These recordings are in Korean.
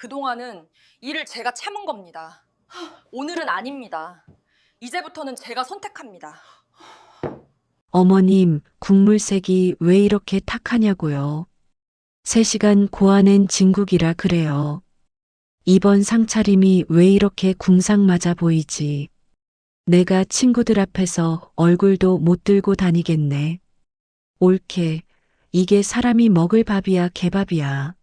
그동안은 일을 제가 참은 겁니다. 오늘은 아닙니다. 이제부터는 제가 선택합니다. 어머님, 국물색이 왜 이렇게 탁하냐고요. 3시간 고아낸 진국이라 그래요. 이번 상차림이 왜 이렇게 궁상 맞아 보이지. 내가 친구들 앞에서 얼굴도 못 들고 다니겠네. 옳게, 이게 사람이 먹을 밥이야 개밥이야.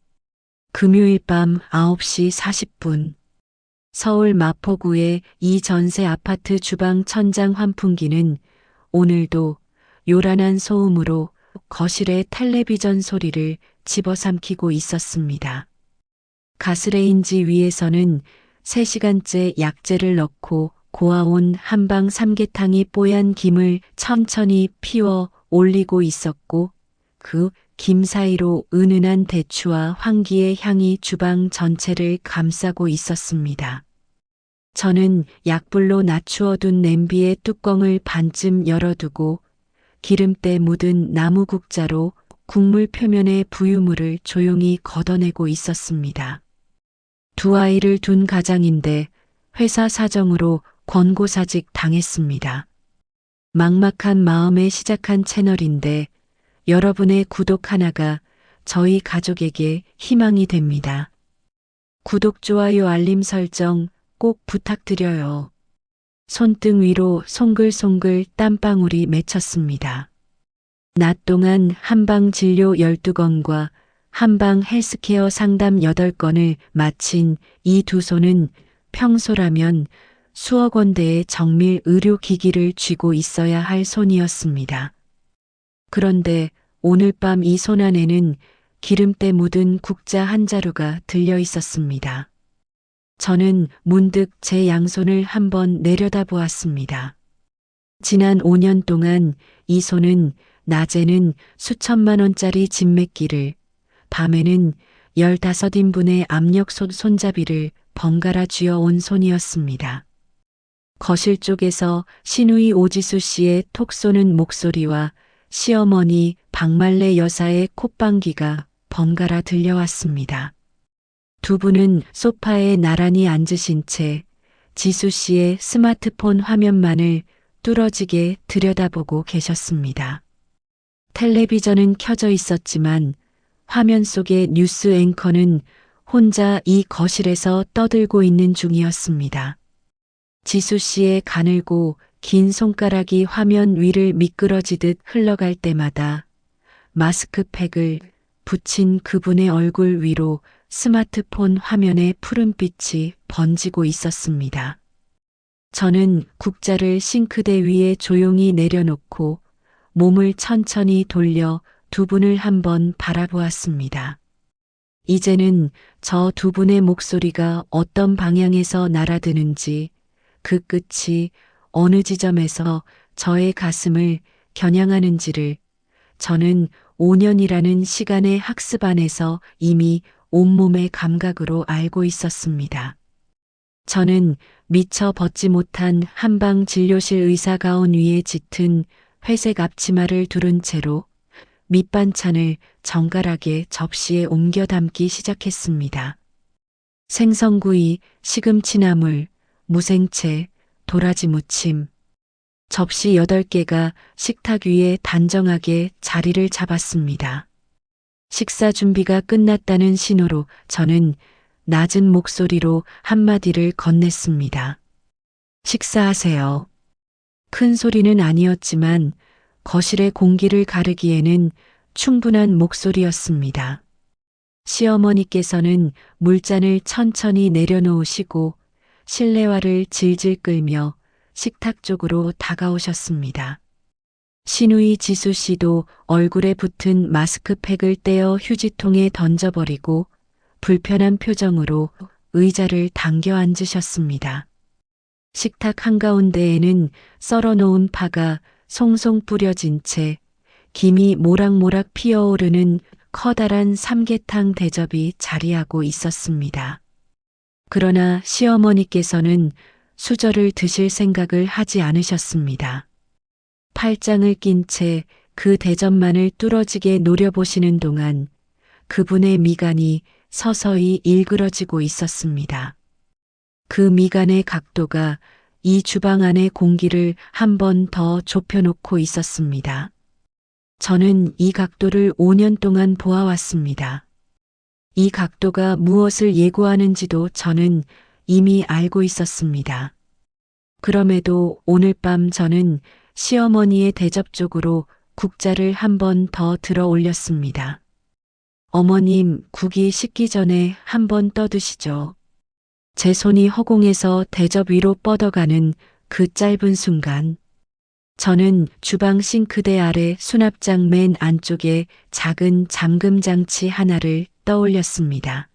금요일 밤 9시 40분. 서울 마포구의 이 전세 아파트 주방 천장 환풍기는 오늘도 요란한 소음으로 거실의 텔레비전 소리를 집어삼키고 있었습니다. 가스레인지 위에서는 3시간째 약재를 넣고 고아온 한방 삼계탕이 뽀얀 김을 천천히 피워 올리고 있었고 그 김 사이로 은은한 대추와 황기의 향이 주방 전체를 감싸고 있었습니다. 저는 약불로 낮추어둔 냄비의 뚜껑을 반쯤 열어두고 기름때 묻은 나무 국자로 국물 표면의 부유물을 조용히 걷어내고 있었습니다. 2아이를 둔 가장인데 회사 사정으로 권고사직 당했습니다. 막막한 마음에 시작한 채널인데 여러분의 구독 하나가 저희 가족에게 희망이 됩니다. 구독, 좋아요, 알림 설정 꼭 부탁드려요. 손등 위로 송글송글 땀방울이 맺혔습니다. 낮 동안 한방 진료 12건과 한방 헬스케어 상담 8건을 마친 이 두 손은 평소라면 수억 원대의 정밀 의료기기를 쥐고 있어야 할 손이었습니다. 그런데 오늘 밤 이 손 안에는 기름때 묻은 국자 한 자루가 들려 있었습니다. 저는 문득 제 양손을 한번 내려다보았습니다. 지난 5년 동안 이 손은 낮에는 수천만 원짜리 진맥기를, 밤에는 15인분의 압력솥 손잡이를 번갈아 쥐어온 손이었습니다. 거실 쪽에서 신우이 오지수 씨의 톡 쏘는 목소리와 시어머니 박말래 여사의 콧방귀가 번갈아 들려왔습니다. 두 분은 소파에 나란히 앉으신 채 지수 씨의 스마트폰 화면만을 뚫어지게 들여다보고 계셨습니다. 텔레비전은 켜져 있었지만 화면 속의 뉴스 앵커는 혼자 이 거실에서 떠들고 있는 중이었습니다. 지수 씨의 가늘고 긴 손가락이 화면 위를 미끄러지듯 흘러갈 때마다 마스크팩을 붙인 그분의 얼굴 위로 스마트폰 화면에 푸른빛이 번지고 있었습니다. 저는 국자를 싱크대 위에 조용히 내려놓고 몸을 천천히 돌려 두 분을 한번 바라보았습니다. 이제는 저 두 분의 목소리가 어떤 방향에서 날아드는지 그 끝이 어느 지점에서 저의 가슴을 겨냥하는지를 저는 5년이라는 시간의 학습 안에서 이미 온몸의 감각으로 알고 있었습니다. 저는 미처 벗지 못한 한방 진료실 의사 가운 위에 짙은 회색 앞치마를 두른 채로 밑반찬을 정갈하게 접시에 옮겨 담기 시작했습니다. 생선구이, 시금치나물, 무생채, 도라지 무침. 접시 8개가 식탁 위에 단정하게 자리를 잡았습니다. 식사 준비가 끝났다는 신호로 저는 낮은 목소리로 한마디를 건넸습니다. 식사하세요. 큰 소리는 아니었지만 거실의 공기를 가르기에는 충분한 목소리였습니다. 시어머니께서는 물잔을 천천히 내려놓으시고 실내화를 질질 끌며 식탁 쪽으로 다가오셨습니다. 신우이 지수 씨도 얼굴에 붙은 마스크팩을 떼어 휴지통에 던져버리고 불편한 표정으로 의자를 당겨 앉으셨습니다. 식탁 한가운데에는 썰어놓은 파가 송송 뿌려진 채 김이 모락모락 피어오르는 커다란 삼계탕 대접이 자리하고 있었습니다. 그러나 시어머니께서는 수저를 드실 생각을 하지 않으셨습니다. 팔짱을 낀 채 그 대접만을 뚫어지게 노려보시는 동안 그분의 미간이 서서히 일그러지고 있었습니다. 그 미간의 각도가 이 주방 안의 공기를 한 번 더 좁혀놓고 있었습니다. 저는 이 각도를 5년 동안 보아왔습니다. 이 각도가 무엇을 예고하는지도 저는 이미 알고 있었습니다. 그럼에도 오늘 밤 저는 시어머니의 대접 쪽으로 국자를 한 번 더 들어 올렸습니다. 어머님, 국이 식기 전에 한 번 떠드시죠. 제 손이 허공에서 대접 위로 뻗어가는 그 짧은 순간, 저는 주방 싱크대 아래 수납장 맨 안쪽에 작은 잠금 장치 하나를 떠올렸습니다.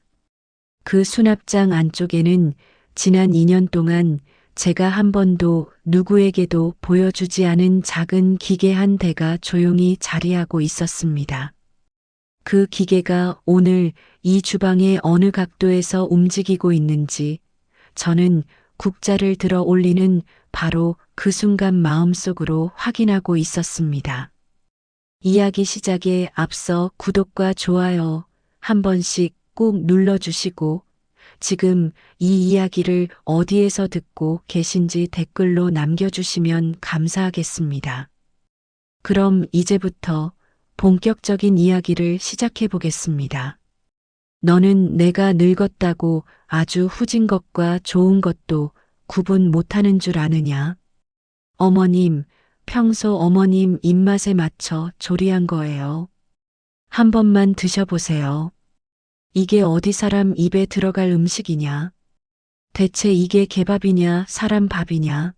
그 수납장 안쪽에는 지난 2년 동안 제가 한 번도 누구에게도 보여주지 않은 작은 기계 한 대가 조용히 자리하고 있었습니다. 그 기계가 오늘 이 주방의 어느 각도에서 움직이고 있는지 저는 국자를 들어 올리는 바로 그 순간 마음속으로 확인하고 있었습니다. 이야기 시작에 앞서 구독과 좋아요 한 번씩 꼭 눌러주시고 지금 이 이야기를 어디에서 듣고 계신지 댓글로 남겨주시면 감사하겠습니다. 그럼 이제부터 본격적인 이야기를 시작해 보겠습니다. 너는 내가 늙었다고 아주 후진 것과 좋은 것도 구분 못하는 줄 아느냐? 어머님, 평소 어머님 입맛에 맞춰 조리한 거예요. 한 번만 드셔보세요. 이게 어디 사람 입에 들어갈 음식이냐? 대체 이게 개밥이냐, 사람 밥이냐?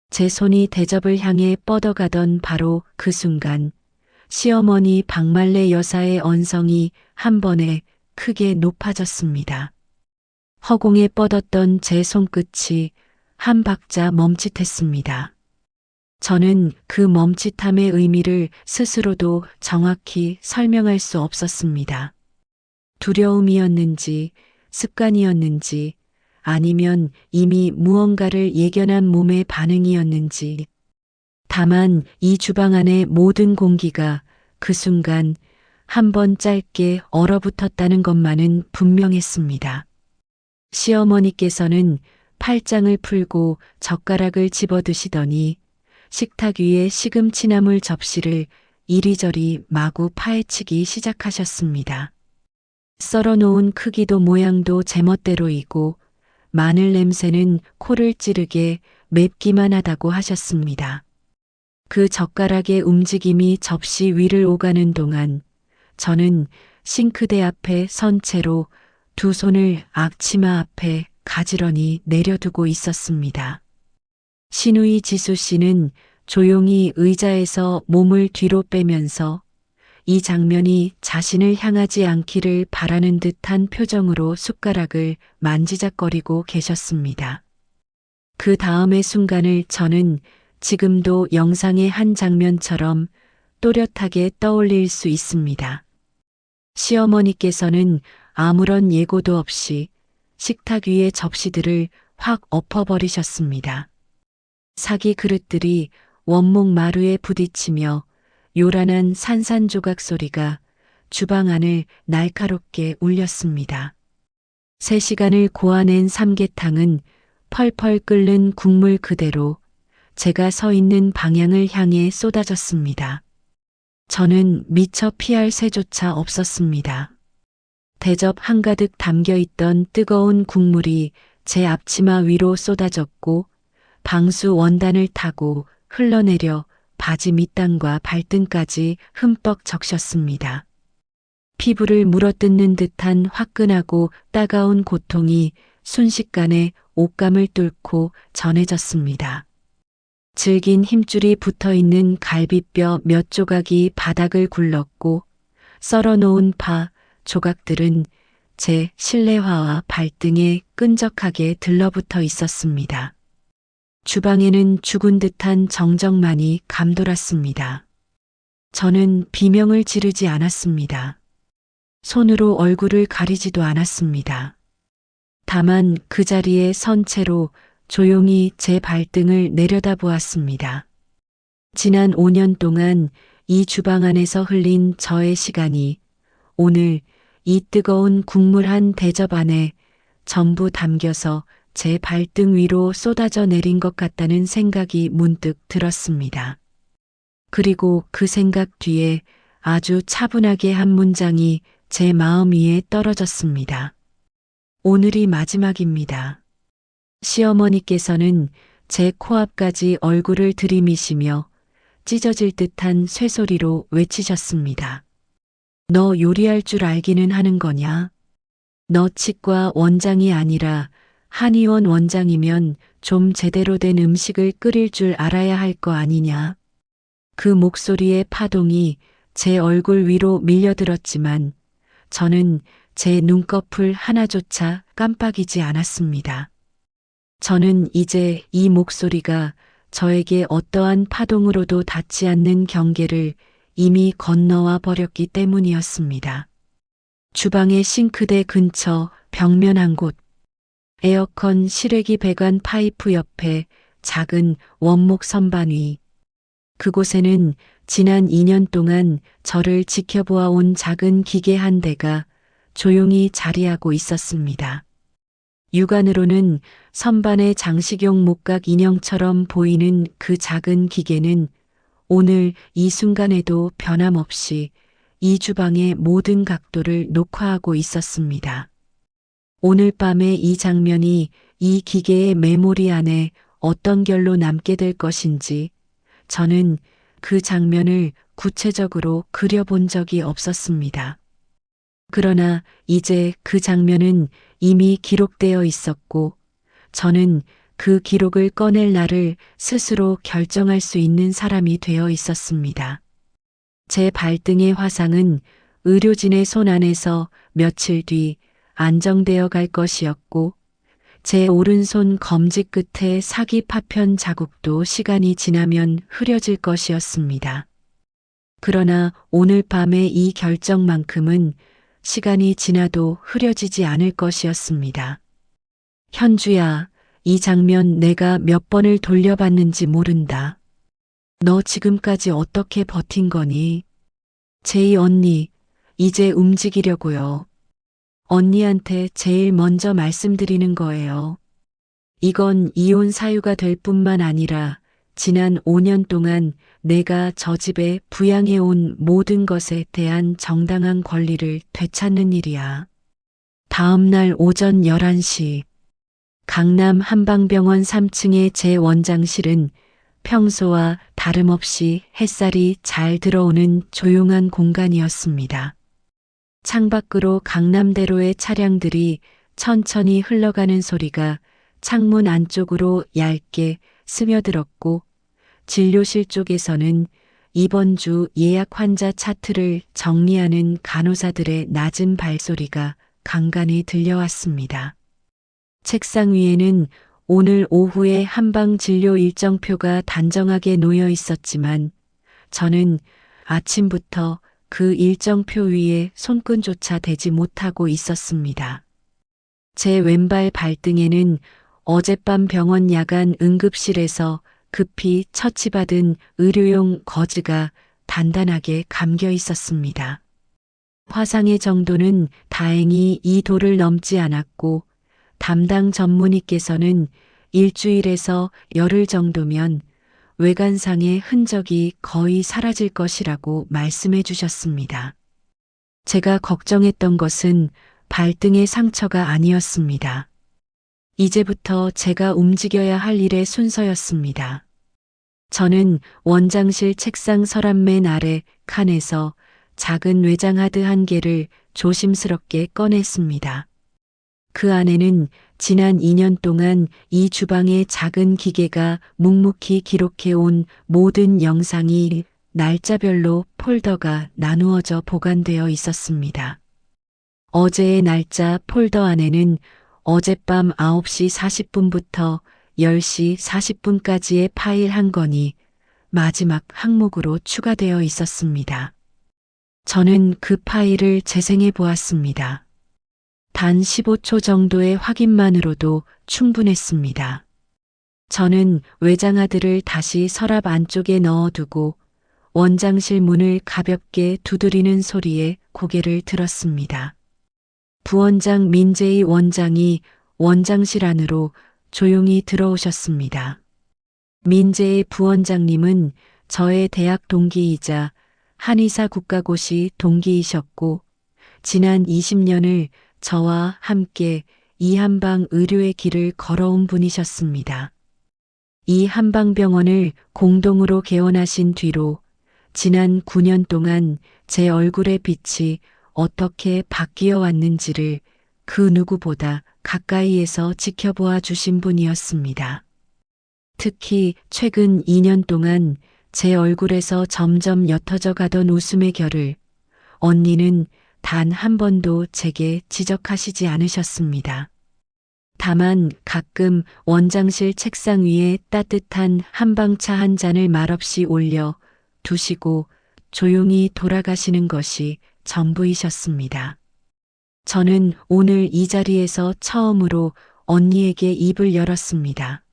제 손이 대접을 향해 뻗어가던 바로 그 순간, 시어머니 박말래 여사의 언성이 한 번에 크게 높아졌습니다. 허공에 뻗었던 제 손끝이 한 박자 멈칫했습니다. 저는 그 멈칫함의 의미를 스스로도 정확히 설명할 수 없었습니다. 두려움이었는지, 습관이었는지, 아니면 이미 무언가를 예견한 몸의 반응이었는지. 다만 이 주방 안의 모든 공기가 그 순간 한 번 짧게 얼어붙었다는 것만은 분명했습니다. 시어머니께서는 팔짱을 풀고 젓가락을 집어드시더니 식탁 위에 시금치나물 접시를 이리저리 마구 파헤치기 시작하셨습니다. 썰어놓은 크기도 모양도 제멋대로이고 마늘 냄새는 코를 찌르게 맵기만 하다고 하셨습니다. 그 젓가락의 움직임이 접시 위를 오가는 동안 저는 싱크대 앞에 선 채로 두 손을 앞치마 앞에 가지런히 내려두고 있었습니다. 신우이 지수 씨는 조용히 의자에서 몸을 뒤로 빼면서 이 장면이 자신을 향하지 않기를 바라는 듯한 표정으로 숟가락을 만지작거리고 계셨습니다. 그 다음의 순간을 저는 지금도 영상의 한 장면처럼 또렷하게 떠올릴 수 있습니다. 시어머니께서는 아무런 예고도 없이 식탁 위의 접시들을 확 엎어버리셨습니다. 사기 그릇들이 원목 마루에 부딪히며 요란한 산산조각 소리가 주방 안을 날카롭게 울렸습니다. 3시간을 고아낸 삼계탕은 펄펄 끓는 국물 그대로 제가 서 있는 방향을 향해 쏟아졌습니다. 저는 미처 피할 새조차 없었습니다. 대접 한가득 담겨있던 뜨거운 국물이 제 앞치마 위로 쏟아졌고 방수 원단을 타고 흘러내려 바지 밑단과 발등까지 흠뻑 적셨습니다. 피부를 물어뜯는 듯한 화끈하고 따가운 고통이 순식간에 옷감을 뚫고 전해졌습니다. 질긴 힘줄이 붙어있는 갈비뼈 몇 조각이 바닥을 굴렀고 썰어놓은 파 조각들은 제 실내화와 발등에 끈적하게 들러붙어 있었습니다. 주방에는 죽은 듯한 정적만이 감돌았습니다. 저는 비명을 지르지 않았습니다. 손으로 얼굴을 가리지도 않았습니다. 다만 그 자리에 선 채로 조용히 제 발등을 내려다보았습니다. 지난 5년 동안 이 주방 안에서 흘린 저의 시간이 오늘 이 뜨거운 국물 한 대접 안에 전부 담겨서 제 발등 위로 쏟아져 내린 것 같다는 생각이 문득 들었습니다. 그리고 그 생각 뒤에 아주 차분하게 한 문장이 제 마음 위에 떨어졌습니다. 오늘이 마지막입니다. 시어머니께서는 제 코앞까지 얼굴을 들이미시며 찢어질 듯한 쇠소리로 외치셨습니다. 너 요리할 줄 알기는 하는 거냐? 너 치과 원장이 아니라 한의원 원장이면 좀 제대로 된 음식을 끓일 줄 알아야 할 거 아니냐? 그 목소리의 파동이 제 얼굴 위로 밀려들었지만 저는 제 눈꺼풀 하나조차 깜빡이지 않았습니다. 저는 이제 이 목소리가 저에게 어떠한 파동으로도 닿지 않는 경계를 이미 건너와 버렸기 때문이었습니다. 주방의 싱크대 근처 벽면 한 곳, 에어컨 실외기 배관 파이프 옆에 작은 원목 선반 위, 그곳에는 지난 2년 동안 저를 지켜보아 온 작은 기계 한 대가 조용히 자리하고 있었습니다. 육안으로는 선반의 장식용 목각 인형처럼 보이는 그 작은 기계는 오늘 이 순간에도 변함없이 이 주방의 모든 각도를 녹화하고 있었습니다. 오늘 밤의 이 장면이 이 기계의 메모리 안에 어떤 결로 남게 될 것인지 저는 그 장면을 구체적으로 그려본 적이 없었습니다. 그러나 이제 그 장면은 이미 기록되어 있었고 저는 그 기록을 꺼낼 날을 스스로 결정할 수 있는 사람이 되어 있었습니다. 제 발등의 화상은 의료진의 손 안에서 며칠 뒤 안정되어 갈 것이었고 제 오른손 검지 끝에 사기 파편 자국도 시간이 지나면 흐려질 것이었습니다. 그러나 오늘 밤의 이 결정만큼은 시간이 지나도 흐려지지 않을 것이었습니다. 현주야, 이 장면 내가 몇 번을 돌려봤는지 모른다. 너 지금까지 어떻게 버틴 거니? 제이 언니, 이제 움직이려고요. 언니한테 제일 먼저 말씀드리는 거예요. 이건 이혼 사유가 될 뿐만 아니라 지난 5년 동안 내가 저 집에 부양해온 모든 것에 대한 정당한 권리를 되찾는 일이야. 다음 날 오전 11시 강남 한방병원 3층의 제 원장실은 평소와 다름없이 햇살이 잘 들어오는 조용한 공간이었습니다. 창밖으로 강남대로의 차량들이 천천히 흘러가는 소리가 창문 안쪽으로 얇게 스며들었고 진료실 쪽에서는 이번 주 예약 환자 차트를 정리하는 간호사들의 낮은 발소리가 간간히 들려왔습니다. 책상 위에는 오늘 오후에 한방 진료 일정표가 단정하게 놓여 있었지만 저는 아침부터 그 일정표 위에 손끈조차 대지 못하고 있었습니다. 제 왼발 발등에는 어젯밤 병원 야간 응급실에서 급히 처치받은 의료용 거즈가 단단하게 감겨 있었습니다. 화상의 정도는 다행히 이 도를 넘지 않았고 담당 전문의께서는 일주일에서 열흘 정도면 외관상의 흔적이 거의 사라질 것이라고 말씀해 주셨습니다. 제가 걱정했던 것은 발등의 상처가 아니었습니다. 이제부터 제가 움직여야 할 일의 순서였습니다. 저는 원장실 책상 서랍 맨 아래 칸에서 작은 외장하드 한 개를 조심스럽게 꺼냈습니다. 그 안에는 지난 2년 동안 이 주방의 작은 기계가 묵묵히 기록해온 모든 영상이 날짜별로 폴더가 나누어져 보관되어 있었습니다. 어제의 날짜 폴더 안에는 어젯밤 9시 40분부터 10시 40분까지의 파일 한 건이 마지막 항목으로 추가되어 있었습니다. 저는 그 파일을 재생해 보았습니다. 단 15초 정도의 확인만으로도 충분했습니다. 저는 외장하드를 다시 서랍 안쪽에 넣어두고 원장실 문을 가볍게 두드리는 소리에 고개를 들었습니다. 부원장 민재희 원장이 원장실 안으로 조용히 들어오셨습니다. 민재희 부원장님은 저의 대학 동기이자 한의사 국가고시 동기이셨고 지난 20년을 저와 함께 이 한방 의료의 길을 걸어온 분이셨습니다. 이 한방병원을 공동으로 개원하신 뒤로 지난 9년 동안 제 얼굴의 빛이 어떻게 바뀌어 왔는지를 그 누구보다 가까이에서 지켜보아 주신 분이었습니다. 특히 최근 2년 동안 제 얼굴에서 점점 옅어져 가던 웃음의 결을 언니는 단 한 번도 제게 지적하시지 않으셨습니다. 다만 가끔 원장실 책상 위에 따뜻한 한방차 한 잔을 말없이 올려 두시고 조용히 돌아가시는 것이 전부이셨습니다. 저는 오늘 이 자리에서 처음으로 언니에게 입을 열었습니다.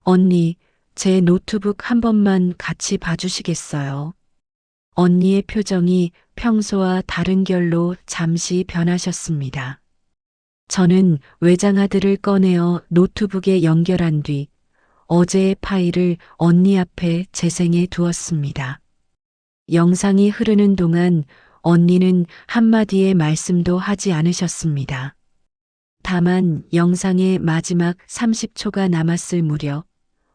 언니, 제 노트북 한 번만 같이 봐주시겠어요? 언니의 표정이 평소와 다른 결로 잠시 변하셨습니다. 저는 외장하드를 꺼내어 노트북에 연결한 뒤 어제의 파일을 언니 앞에 재생해 두었습니다. 영상이 흐르는 동안 언니는 한마디의 말씀도 하지 않으셨습니다. 다만 영상의 마지막 30초가 남았을 무렵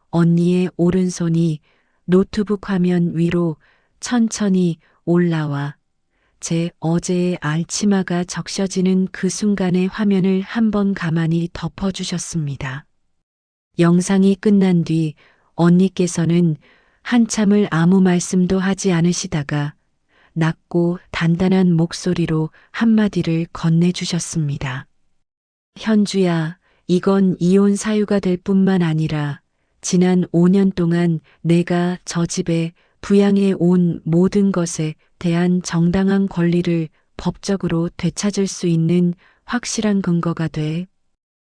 언니의 오른손이 노트북 화면 위로 천천히 올라와 제 어제의 알치마가 적셔지는 그 순간의 화면을 한번 가만히 덮어주셨습니다. 영상이 끝난 뒤 언니께서는 한참을 아무 말씀도 하지 않으시다가 낮고 단단한 목소리로 한마디를 건네주셨습니다. 현주야, 이건 이혼 사유가 될 뿐만 아니라 지난 5년 동안 내가 저 집에 부양해 온 모든 것에 대한 정당한 권리를 법적으로 되찾을 수 있는 확실한 근거가 돼.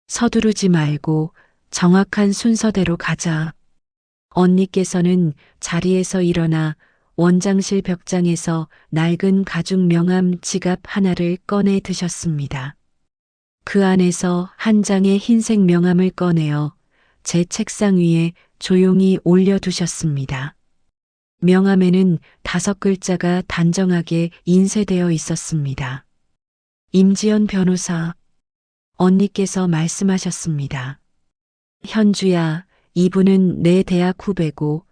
서두르지 말고 정확한 순서대로 가자. 언니께서는 자리에서 일어나 원장실 벽장에서 낡은 가죽 명함 지갑 하나를 꺼내 드셨습니다. 그 안에서 한 장의 흰색 명함을 꺼내어 제 책상 위에 조용히 올려두셨습니다. 명함에는 5글자가 단정하게 인쇄되어 있었습니다. 임지연 변호사. 언니께서 말씀하셨습니다. 현주야, 이분은 내 대학 후배고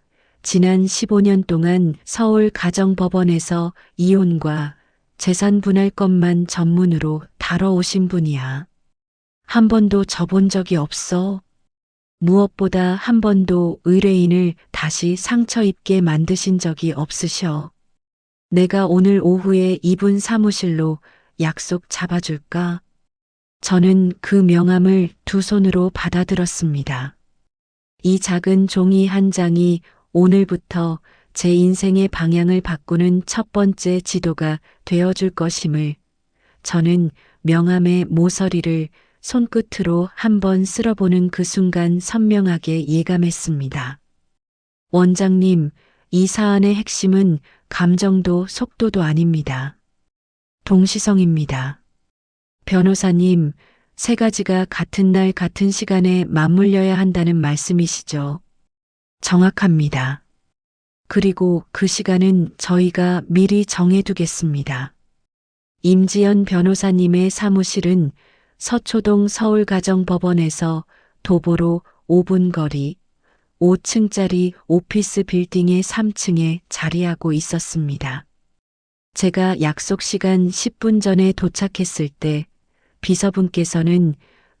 지난 15년 동안 서울 가정법원에서 이혼과 재산 분할건만 전문으로 다뤄오신 분이야. 한 번도 져본 적이 없어. 무엇보다 한 번도 의뢰인을 다시 상처 입게 만드신 적이 없으셔. 내가 오늘 오후에 이분 사무실로 약속 잡아줄까? 저는 그 명함을 두 손으로 받아들었습니다. 이 작은 종이 한 장이 오늘부터 제 인생의 방향을 바꾸는 첫 번째 지도가 되어줄 것임을 저는 명함의 모서리를 손끝으로 한번 쓸어보는 그 순간 선명하게 예감했습니다. 원장님, 이 사안의 핵심은 감정도 속도도 아닙니다. 동시성입니다. 변호사님, 세 가지가 같은 날 같은 시간에 맞물려야 한다는 말씀이시죠? 정확합니다. 그리고 그 시간은 저희가 미리 정해두겠습니다. 임지연 변호사님의 사무실은 서초동 서울가정법원에서 도보로 5분 거리 5층짜리 오피스 빌딩의 3층에 자리하고 있었습니다. 제가 약속 시간 10분 전에 도착했을 때 비서분께서는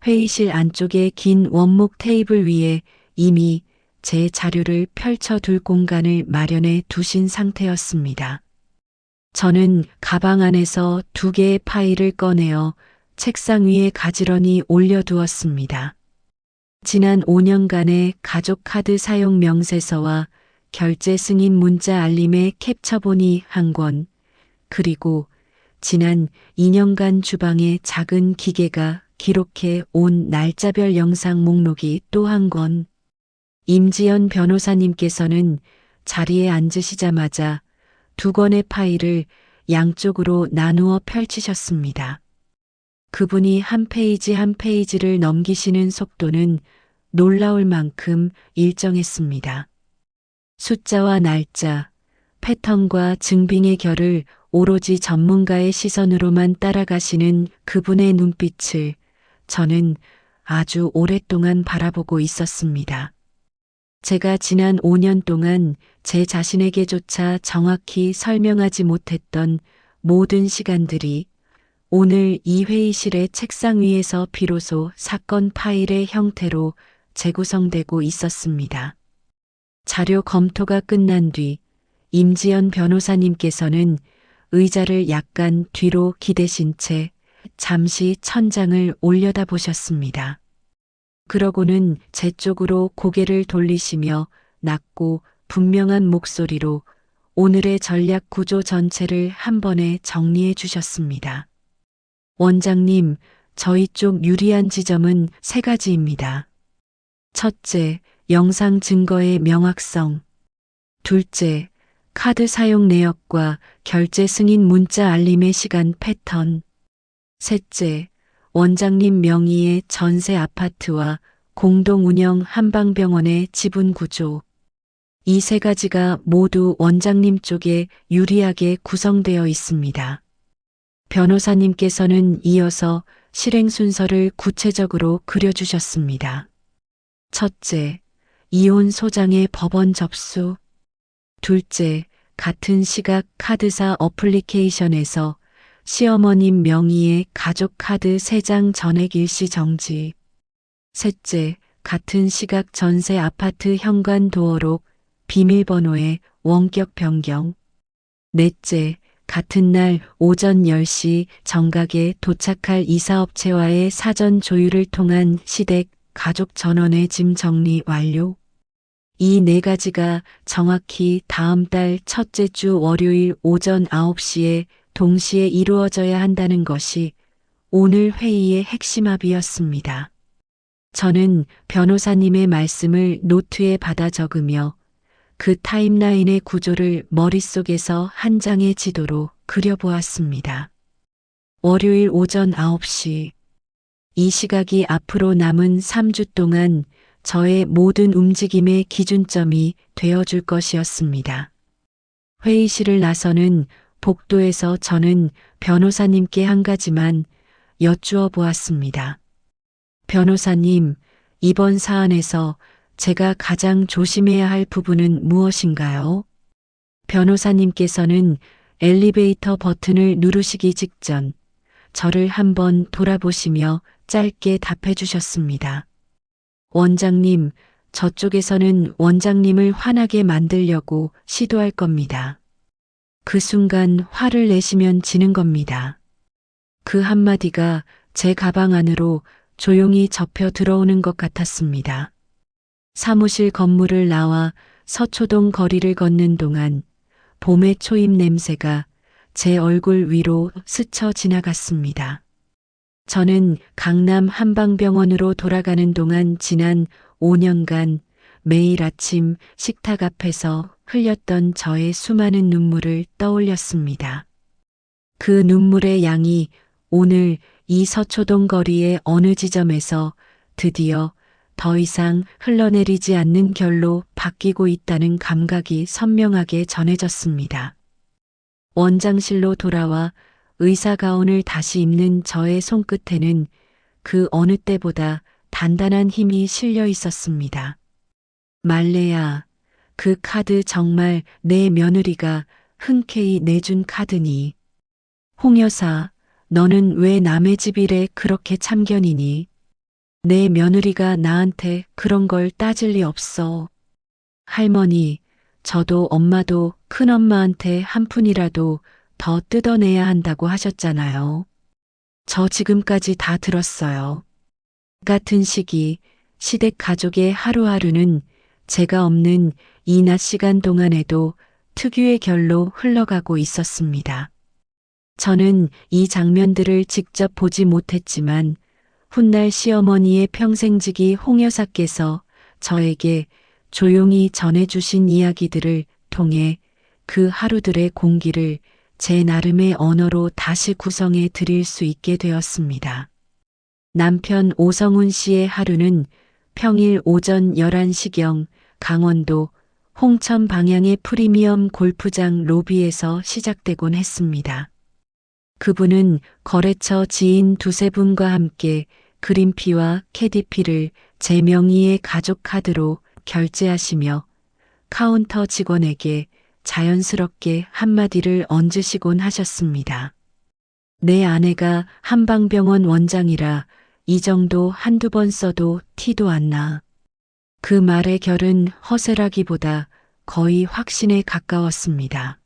회의실 안쪽의 긴 원목 테이블 위에 이미 제 자료를 펼쳐둘 공간을 마련해 두신 상태였습니다. 저는 가방 안에서 2개의 파일을 꺼내어 책상 위에 가지런히 올려두었습니다. 지난 5년간의 가족 카드 사용 명세서와 결제 승인 문자 알림의 캡처본이 한 권, 그리고 지난 2년간 주방의 작은 기계가 기록해 온 날짜별 영상 목록이 또 한 권. 임지연 변호사님께서는 자리에 앉으시자마자 2권의 파일을 양쪽으로 나누어 펼치셨습니다. 그분이 한 페이지 한 페이지를 넘기시는 속도는 놀라울 만큼 일정했습니다. 숫자와 날짜, 패턴과 증빙의 결을 오로지 전문가의 시선으로만 따라가시는 그분의 눈빛을 저는 아주 오랫동안 바라보고 있었습니다. 제가 지난 5년 동안 제 자신에게조차 정확히 설명하지 못했던 모든 시간들이 오늘 이 회의실의 책상 위에서 비로소 사건 파일의 형태로 재구성되고 있었습니다. 자료 검토가 끝난 뒤 임지연 변호사님께서는 의자를 약간 뒤로 기대신 채 잠시 천장을 올려다보셨습니다. 그러고는 제 쪽으로 고개를 돌리시며 낮고 분명한 목소리로 오늘의 전략 구조 전체를 한 번에 정리해 주셨습니다. 원장님, 저희 쪽 유리한 지점은 3가지입니다. 첫째, 영상 증거의 명확성. 둘째, 카드 사용 내역과 결제 승인 문자 알림의 시간 패턴. 셋째, 원장님 명의의 전세 아파트와 공동 운영 한방병원의 지분 구조. 이 3가지가 모두 원장님 쪽에 유리하게 구성되어 있습니다. 변호사님께서는 이어서 실행 순서를 구체적으로 그려주셨습니다. 첫째, 이혼 소장의 법원 접수. 둘째, 같은 시각 카드사 어플리케이션에서 시어머님 명의의 가족카드 3장 전액 일시 정지. 셋째, 같은 시각 전세 아파트 현관 도어록 비밀번호의 원격 변경. 넷째, 같은 날 오전 10시 정각에 도착할 이사업체와의 사전 조율을 통한 시댁 가족 전원의 짐 정리 완료. 이 4가지가 정확히 다음 달 첫째 주 월요일 오전 9시에 동시에 이루어져야 한다는 것이 오늘 회의의 핵심 합의였습니다. 저는 변호사님의 말씀을 노트에 받아 적으며 그 타임라인의 구조를 머릿속에서 한 장의 지도로 그려보았습니다. 월요일 오전 9시. 이 시각이 앞으로 남은 3주 동안 저의 모든 움직임의 기준점이 되어줄 것이었습니다. 회의실을 나서는 복도에서 저는 변호사님께 한 가지만 여쭈어 보았습니다. 변호사님, 이번 사안에서 제가 가장 조심해야 할 부분은 무엇인가요? 변호사님께서는 엘리베이터 버튼을 누르시기 직전 저를 한번 돌아보시며 짧게 답해 주셨습니다. 원장님, 저쪽에서는 원장님을 화나게 만들려고 시도할 겁니다. 그 순간 화를 내시면 지는 겁니다. 그 한마디가 제 가방 안으로 조용히 접혀 들어오는 것 같았습니다. 사무실 건물을 나와 서초동 거리를 걷는 동안 봄의 초입 냄새가 제 얼굴 위로 스쳐 지나갔습니다. 저는 강남 한방병원으로 돌아가는 동안 지난 5년간 매일 아침 식탁 앞에서 흘렸던 저의 수많은 눈물을 떠올렸습니다. 그 눈물의 양이 오늘 이 서초동 거리의 어느 지점에서 드디어 더 이상 흘러내리지 않는 결로 바뀌고 있다는 감각이 선명하게 전해졌습니다. 원장실로 돌아와 의사 가운을 다시 입는 저의 손끝에는 그 어느 때보다 단단한 힘이 실려 있었습니다. 말레야, 그 카드 정말 내 며느리가 흔쾌히 내준 카드니. 홍 여사, 너는 왜 남의 집 일에 그렇게 참견이니? 내 며느리가 나한테 그런 걸 따질 리 없어. 할머니, 저도 엄마도 큰엄마한테 한 푼이라도 더 뜯어내야 한다고 하셨잖아요. 저 지금까지 다 들었어요. 같은 시기 시댁 가족의 하루하루는 제가 없는 이 낮 시간 동안에도 특유의 결로 흘러가고 있었습니다. 저는 이 장면들을 직접 보지 못했지만 훗날 시어머니의 평생직이 홍 여사께서 저에게 조용히 전해주신 이야기들을 통해 그 하루들의 공기를 제 나름의 언어로 다시 구성해 드릴 수 있게 되었습니다. 남편 오성훈 씨의 하루는 평일 오전 11시경 강원도 홍천 방향의 프리미엄 골프장 로비에서 시작되곤 했습니다. 그분은 거래처 지인 두세 분과 함께 그린피와 캐디피를 제 명의의 가족 카드로 결제하시며 카운터 직원에게 자연스럽게 한마디를 얹으시곤 하셨습니다. 내 아내가 한방병원 원장이라 이 정도 한두 번 써도 티도 안 나. 그 말의 결은 허세라기보다 거의 확신에 가까웠습니다.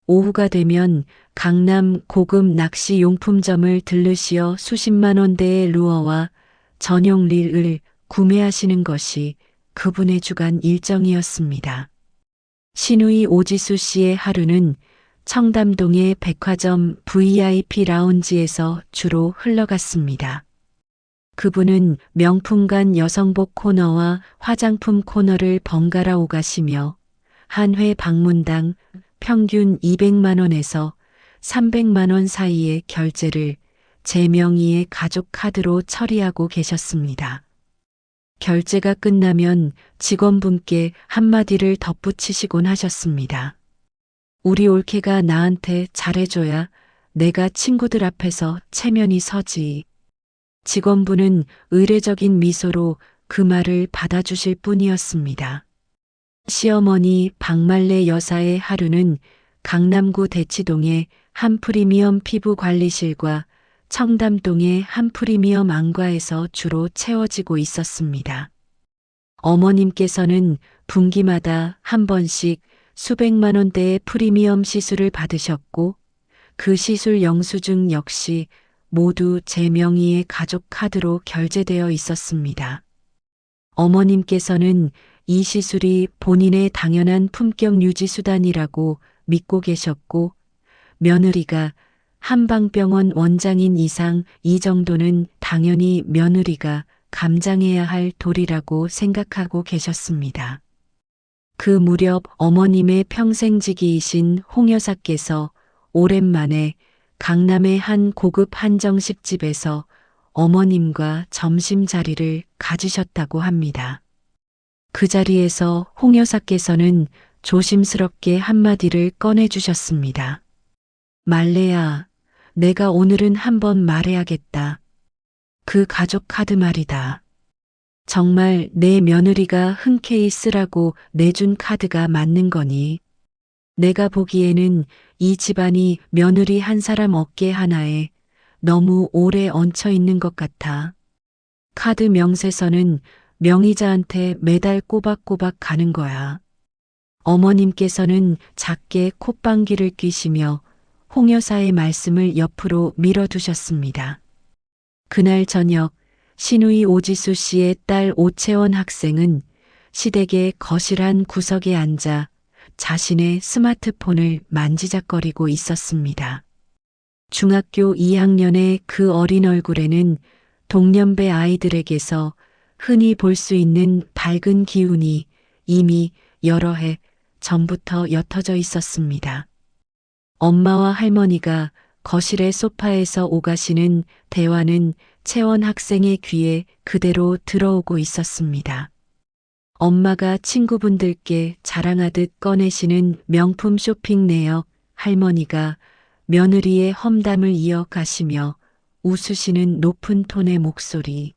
오후가 되면 강남 고급 낚시 용품점을 들르시어 수십만 원대의 루어와 전용 릴을 구매하시는 것이 그분의 주간 일정이었습니다. 신우이 오지수 씨의 하루는 청담동의 백화점 VIP 라운지에서 주로 흘러갔습니다. 그분은 명품관 여성복 코너와 화장품 코너를 번갈아 오가시며 한 회 방문당 평균 200만 원에서 300만 원 사이의 결제를 제 명의의 가족 카드로 처리하고 계셨습니다. 결제가 끝나면 직원분께 한마디를 덧붙이시곤 하셨습니다. 우리 올케가 나한테 잘해줘야 내가 친구들 앞에서 체면이 서지. 직원분은 의례적인 미소로 그 말을 받아주실 뿐이었습니다. 시어머니 박말래 여사의 하루는 강남구 대치동의 한 프리미엄 피부 관리실과 청담동의 한 프리미엄 안과에서 주로 채워지고 있었습니다. 어머님께서는 분기마다 한 번씩 수백만 원대의 프리미엄 시술을 받으셨고 그 시술 영수증 역시 모두 제 명의의 가족 카드로 결제되어 있었습니다. 어머님께서는 이 시술이 본인의 당연한 품격 유지 수단이라고 믿고 계셨고 며느리가 한방병원 원장인 이상 이 정도는 당연히 며느리가 감장해야 할 도리라고 생각하고 계셨습니다. 그 무렵 어머님의 평생지기이신 홍 여사께서 오랜만에 강남의 한 고급 한정식 집에서 어머님과 점심 자리를 가지셨다고 합니다. 그 자리에서 홍 여사께서는 조심스럽게 한마디를 꺼내주셨습니다. 말래야, 내가 오늘은 한번 말해야겠다. 그 가족 카드 말이다. 정말 내 며느리가 흔쾌히 쓰라고 내준 카드가 맞는 거니? 내가 보기에는 이 집안이 며느리 한 사람 어깨 하나에 너무 오래 얹혀 있는 것 같아. 카드 명세서는 명의자한테 매달 꼬박꼬박 가는 거야. 어머님께서는 작게 콧방귀를 뀌시며 홍 여사의 말씀을 옆으로 밀어두셨습니다. 그날 저녁 신우이 오지수 씨의 딸 오채원 학생은 시댁의 거실 한 구석에 앉아 자신의 스마트폰을 만지작거리고 있었습니다. 중학교 2학년의 그 어린 얼굴에는 동년배 아이들에게서 흔히 볼 수 있는 밝은 기운이 이미 여러 해 전부터 옅어져 있었습니다. 엄마와 할머니가 거실의 소파에서 오가시는 대화는 채원 학생의 귀에 그대로 들어오고 있었습니다. 엄마가 친구분들께 자랑하듯 꺼내시는 명품 쇼핑 내역, 할머니가 며느리의 험담을 이어가시며 웃으시는 높은 톤의 목소리.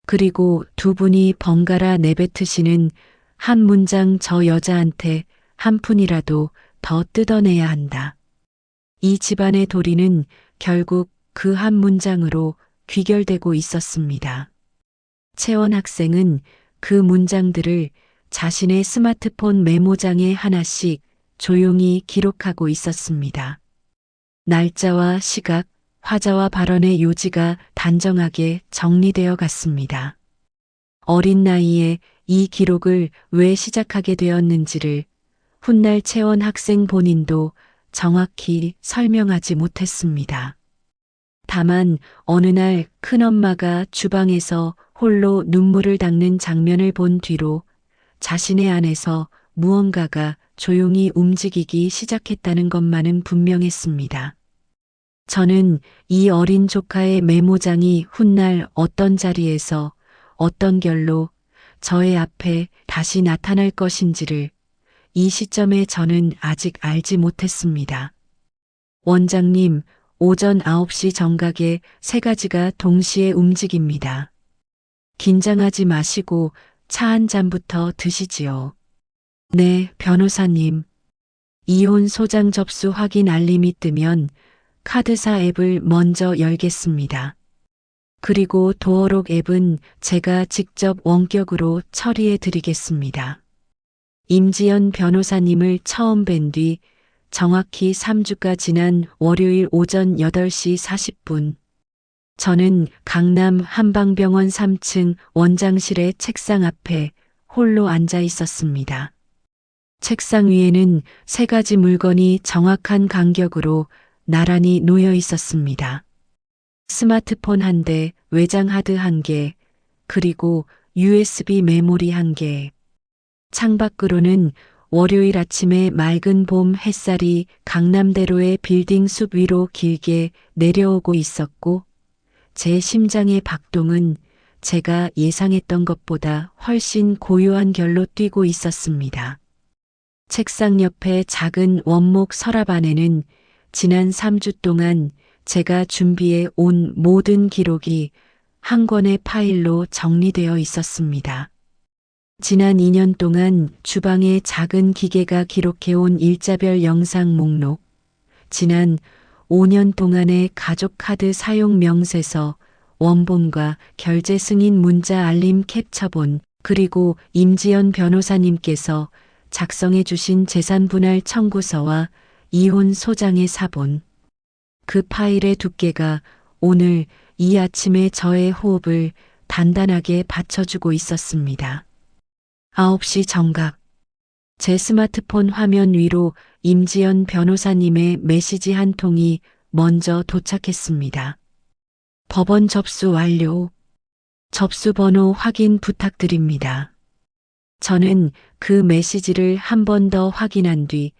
그리고 두 분이 번갈아 내뱉으시는 한 문장 저 여자한테 한 푼이라도 더 뜯어내야 한다. 이 집안의 도리는 결국 그 한 문장으로 귀결되고 있었습니다. 채원 학생은 그 문장들을 자신의 스마트폰 메모장에 하나씩 조용히 기록하고 있었습니다. 날짜와 시각, 화자와 발언의 요지가 단정하게 정리되어 갔습니다. 어린 나이에 이 기록을 왜 시작하게 되었는지를 훗날 채원 학생 본인도 정확히 설명하지 못했습니다. 다만 어느 날 큰엄마가 주방에서 홀로 눈물을 닦는 장면을 본 뒤로 자신의 안에서 무언가가 조용히 움직이기 시작했다는 것만은 분명했습니다. 저는 이 어린 조카의 메모장이 훗날 어떤 자리에서 어떤 결로 저의 앞에 다시 나타날 것인지를 이 시점에 저는 아직 알지 못했습니다. 원장님, 오전 9시 정각에 3가지가 동시에 움직입니다. 긴장하지 마시고 차 한 잔부터 드시지요. 네, 변호사님. 이혼 소장 접수 확인 알림이 뜨면 카드사 앱을 먼저 열겠습니다. 그리고 도어록 앱은 제가 직접 원격으로 처리해 드리겠습니다. 임지연 변호사님을 처음 뵌 뒤 정확히 3주가 지난 월요일 오전 8시 40분. 저는 강남 한방병원 3층 원장실의 책상 앞에 홀로 앉아 있었습니다. 책상 위에는 3가지 물건이 정확한 간격으로 나란히 놓여 있었습니다. 스마트폰 1대, 외장 하드 1개, 그리고 USB 메모리 1개. 창밖으로는 월요일 아침에 맑은 봄 햇살이 강남대로의 빌딩 숲 위로 길게 내려오고 있었고, 제 심장의 박동은 제가 예상했던 것보다 훨씬 고요한 결로 뛰고 있었습니다. 책상 옆에 작은 원목 서랍 안에는 지난 3주 동안 제가 준비해 온 모든 기록이 한 권의 파일로 정리되어 있었습니다. 지난 2년 동안 주방의 작은 기계가 기록해온 일자별 영상 목록, 지난 5년 동안의 가족 카드 사용 명세서, 원본과 결제 승인 문자 알림 캡처본, 그리고 임지연 변호사님께서 작성해 주신 재산 분할 청구서와 이혼 소장의 사본. 그 파일의 두께가 오늘 이 아침에 저의 호흡을 단단하게 받쳐주고 있었습니다. 9시 정각. 제 스마트폰 화면 위로 임지연 변호사님의 메시지 한 통이 먼저 도착했습니다. 법원 접수 완료. 접수 번호 확인 부탁드립니다. 저는 그 메시지를 한 번 더 확인한 뒤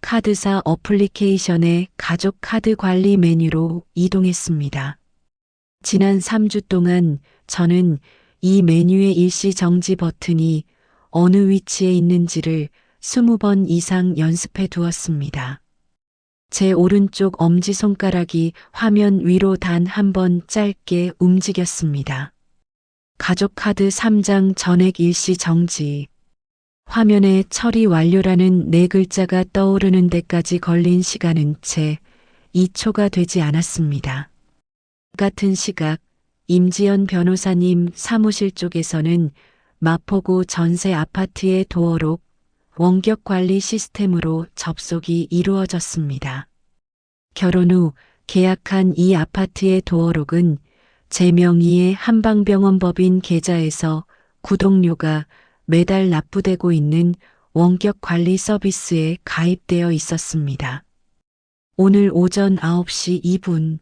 카드사 어플리케이션의 가족 카드 관리 메뉴로 이동했습니다. 지난 3주 동안 저는 이 메뉴의 일시 정지 버튼이 어느 위치에 있는지를 20번 이상 연습해 두었습니다. 제 오른쪽 엄지손가락이 화면 위로 단 한 번 짧게 움직였습니다. 가족 카드 3장 전액 일시 정지. 화면에 처리 완료라는 4글자가 떠오르는 데까지 걸린 시간은 채 2초가 되지 않았습니다. 같은 시각 임지연 변호사님 사무실 쪽에서는 마포구 전세 아파트의 도어록 원격 관리 시스템으로 접속이 이루어졌습니다. 결혼 후 계약한 이 아파트의 도어록은 제 명의의 한방병원법인 계좌에서 구독료가 매달 납부되고 있는 원격 관리 서비스에 가입되어 있었습니다. 오늘 오전 9시 2분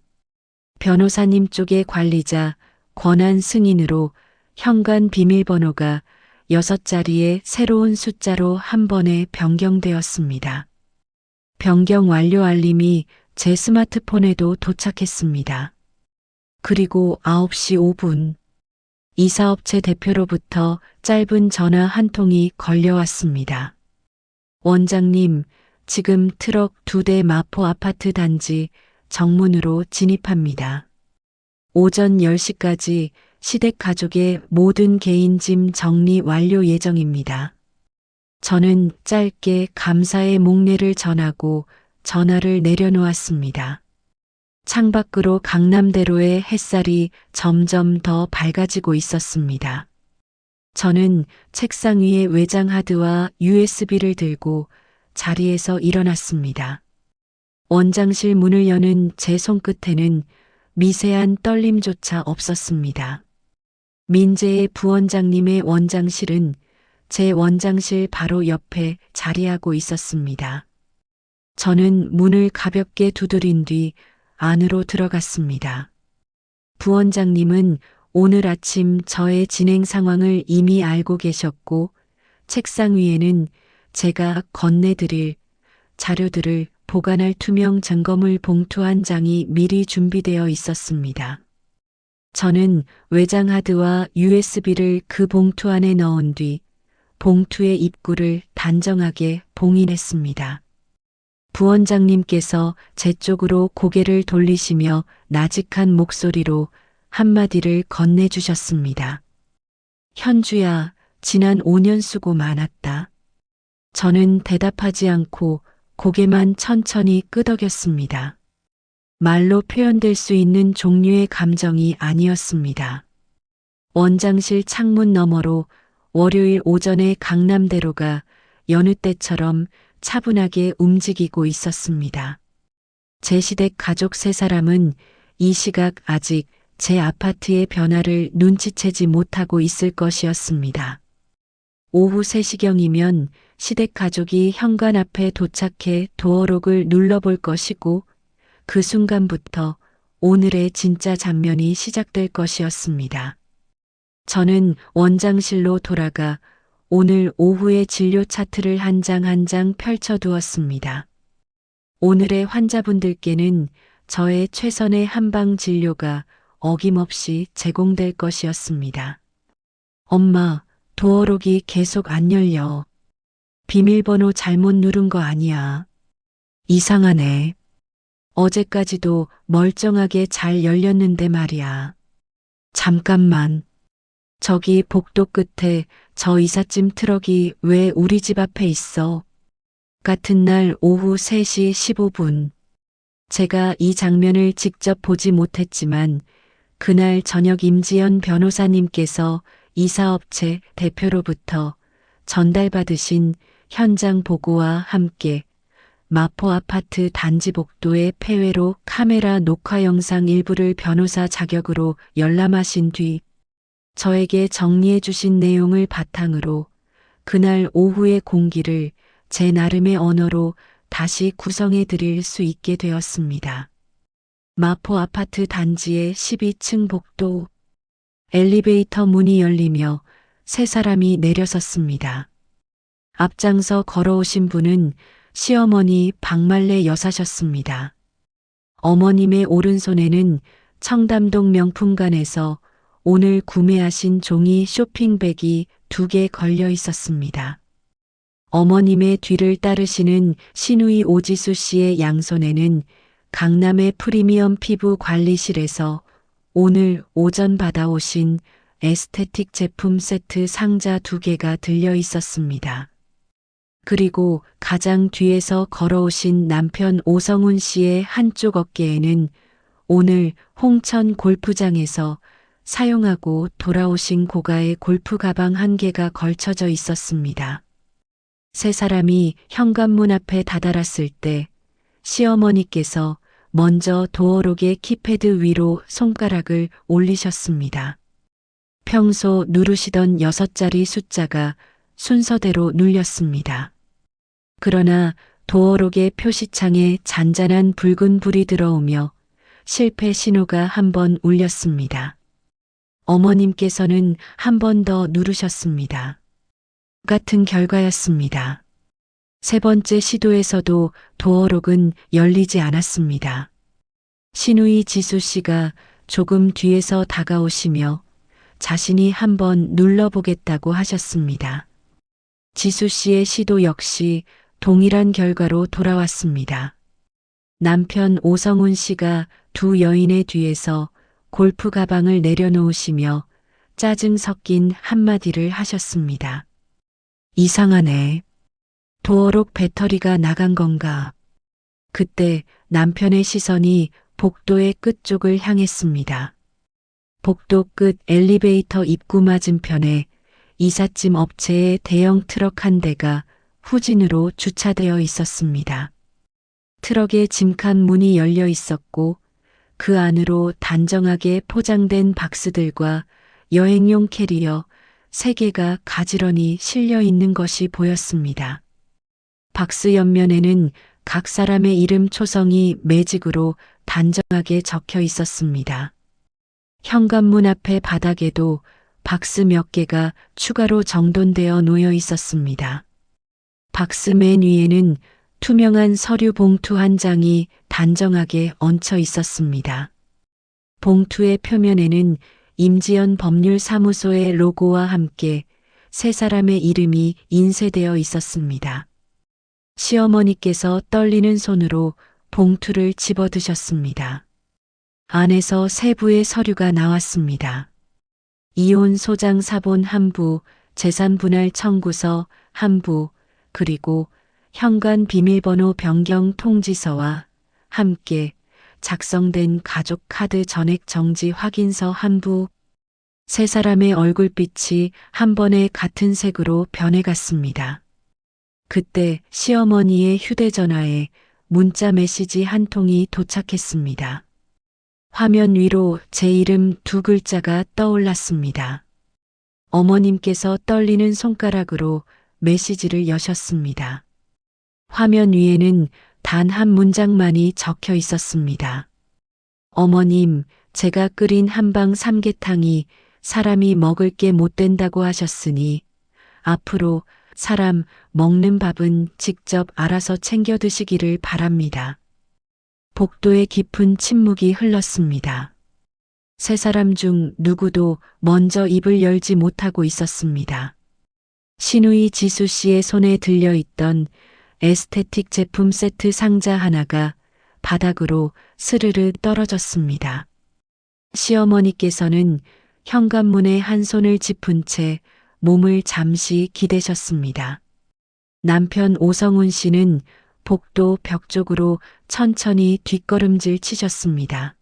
변호사님 쪽의 관리자 권한 승인으로 현관 비밀번호가 6자리의 새로운 숫자로 한 번에 변경되었습니다. 변경 완료 알림이 제 스마트폰에도 도착했습니다. 그리고 9시 5분 이사업체 대표로부터 짧은 전화 한 통이 걸려왔습니다. 원장님, 지금 트럭 2대 마포 아파트 단지 정문으로 진입합니다. 오전 10시까지 시댁 가족의 모든 개인 짐 정리 완료 예정입니다. 저는 짧게 감사의 목례를 전하고 전화를 내려놓았습니다. 창밖으로 강남대로의 햇살이 점점 더 밝아지고 있었습니다. 저는 책상 위에 외장 하드와 USB를 들고 자리에서 일어났습니다. 원장실 문을 여는 제 손끝에는 미세한 떨림조차 없었습니다. 민재의 부원장님의 원장실은 제 원장실 바로 옆에 자리하고 있었습니다. 저는 문을 가볍게 두드린 뒤 안으로 들어갔습니다. 부원장님은 오늘 아침 저의 진행 상황을 이미 알고 계셨고 책상 위에는 제가 건네드릴 자료들을 보관할 투명 증거물 봉투 한 장이 미리 준비되어 있었습니다. 저는 외장 하드와 USB를 그 봉투 안에 넣은 뒤 봉투의 입구를 단정하게 봉인했습니다. 부원장님께서 제 쪽으로 고개를 돌리시며 나직한 목소리로 한마디를 건네주셨습니다. 현주야, 지난 5년 수고 많았다. 저는 대답하지 않고 고개만 천천히 끄덕였습니다. 말로 표현될 수 있는 종류의 감정이 아니었습니다. 원장실 창문 너머로 월요일 오전에 강남대로가 여느 때처럼 차분하게 움직이고 있었습니다. 제 시댁 가족 세 사람은 이 시각 아직 제 아파트의 변화를 눈치채지 못하고 있을 것이었습니다. 오후 3시경이면 시댁 가족이 현관 앞에 도착해 도어록을 눌러볼 것이고 그 순간부터 오늘의 진짜 장면이 시작될 것이었습니다. 저는 원장실로 돌아가 오늘 오후의 진료 차트를 한 장 한 장 펼쳐두었습니다. 오늘의 환자분들께는 저의 최선의 한방 진료가 어김없이 제공될 것이었습니다. 엄마, 도어록이 계속 안 열려. 비밀번호 잘못 누른 거 아니야. 이상하네. 어제까지도 멀쩡하게 잘 열렸는데 말이야. 잠깐만. 저기 복도 끝에 저 이삿짐 트럭이 왜 우리 집 앞에 있어? 같은 날 오후 3시 15분. 제가 이 장면을 직접 보지 못했지만 그날 저녁 임지연 변호사님께서 이사업체 대표로부터 전달받으신 현장 보고와 함께 마포 아파트 단지 복도의 폐회로 카메라 녹화 영상 일부를 변호사 자격으로 열람하신 뒤 저에게 정리해 주신 내용을 바탕으로 그날 오후의 공기를 제 나름의 언어로 다시 구성해 드릴 수 있게 되었습니다. 마포 아파트 단지의 12층 복도 엘리베이터 문이 열리며 세 사람이 내려섰습니다. 앞장서 걸어오신 분은 시어머니 박말래 여사셨습니다. 어머님의 오른손에는 청담동 명품관에서 오늘 구매하신 종이 쇼핑백이 2개 걸려 있었습니다. 어머님의 뒤를 따르시는 신우이 오지수 씨의 양손에는 강남의 프리미엄 피부 관리실에서 오늘 오전 받아오신 에스테틱 제품 세트 상자 2개가 들려 있었습니다. 그리고 가장 뒤에서 걸어오신 남편 오성훈 씨의 한쪽 어깨에는 오늘 홍천 골프장에서 사용하고 돌아오신 고가의 골프 가방 1개가 걸쳐져 있었습니다. 세 사람이 현관문 앞에 다다랐을 때 시어머니께서 먼저 도어록의 키패드 위로 손가락을 올리셨습니다. 평소 누르시던 6자리 숫자가 순서대로 눌렸습니다. 그러나 도어록의 표시창에 잔잔한 붉은 불이 들어오며 실패 신호가 한 번 울렸습니다. 어머님께서는 한 번 더 누르셨습니다. 같은 결과였습니다. 세 번째 시도에서도 도어록은 열리지 않았습니다. 신우이 지수 씨가 조금 뒤에서 다가오시며 자신이 한번 눌러보겠다고 하셨습니다. 지수 씨의 시도 역시 동일한 결과로 돌아왔습니다. 남편 오성훈 씨가 두 여인의 뒤에서 골프 가방을 내려놓으시며 짜증 섞인 한마디를 하셨습니다. 이상하네. 도어록 배터리가 나간 건가? 그때 남편의 시선이 복도의 끝쪽을 향했습니다. 복도 끝 엘리베이터 입구 맞은편에 이삿짐 업체의 대형 트럭 한 대가 후진으로 주차되어 있었습니다. 트럭의 짐칸 문이 열려 있었고 그 안으로 단정하게 포장된 박스들과 여행용 캐리어 3개가 가지런히 실려 있는 것이 보였습니다. 박스 옆면에는 각 사람의 이름 초성이 매직으로 단정하게 적혀 있었습니다. 현관문 앞에 바닥에도 박스 몇 개가 추가로 정돈되어 놓여 있었습니다. 박스 맨 위에는 투명한 서류 봉투 한 장이 단정하게 얹혀 있었습니다. 봉투의 표면에는 임지연 법률사무소의 로고와 함께 세 사람의 이름이 인쇄되어 있었습니다. 시어머니께서 떨리는 손으로 봉투를 집어드셨습니다. 안에서 세부의 서류가 나왔습니다. 이혼 소장 사본 한 부, 재산 분할 청구서 한 부, 그리고 현관 비밀번호 변경 통지서와 함께 작성된 가족 카드 전액 정지 확인서 한 부. 세 사람의 얼굴빛이 한 번에 같은 색으로 변해갔습니다. 그때 시어머니의 휴대전화에 문자 메시지 한 통이 도착했습니다. 화면 위로 제 이름 두 글자가 떠올랐습니다. 어머님께서 떨리는 손가락으로 메시지를 여셨습니다. 화면 위에는 단 한 문장만이 적혀 있었습니다. 어머님, 제가 끓인 한방 삼계탕이 사람이 먹을 게 못 된다고 하셨으니 앞으로 사람 먹는 밥은 직접 알아서 챙겨 드시기를 바랍니다. 복도에 깊은 침묵이 흘렀습니다. 세 사람 중 누구도 먼저 입을 열지 못하고 있었습니다. 신우이 지수 씨의 손에 들려있던 에스테틱 제품 세트 상자 하나가 바닥으로 스르르 떨어졌습니다. 시어머니께서는 현관문에 한 손을 짚은 채 몸을 잠시 기대셨습니다. 남편 오성훈 씨는 복도 벽 쪽으로 천천히 뒷걸음질 치셨습니다.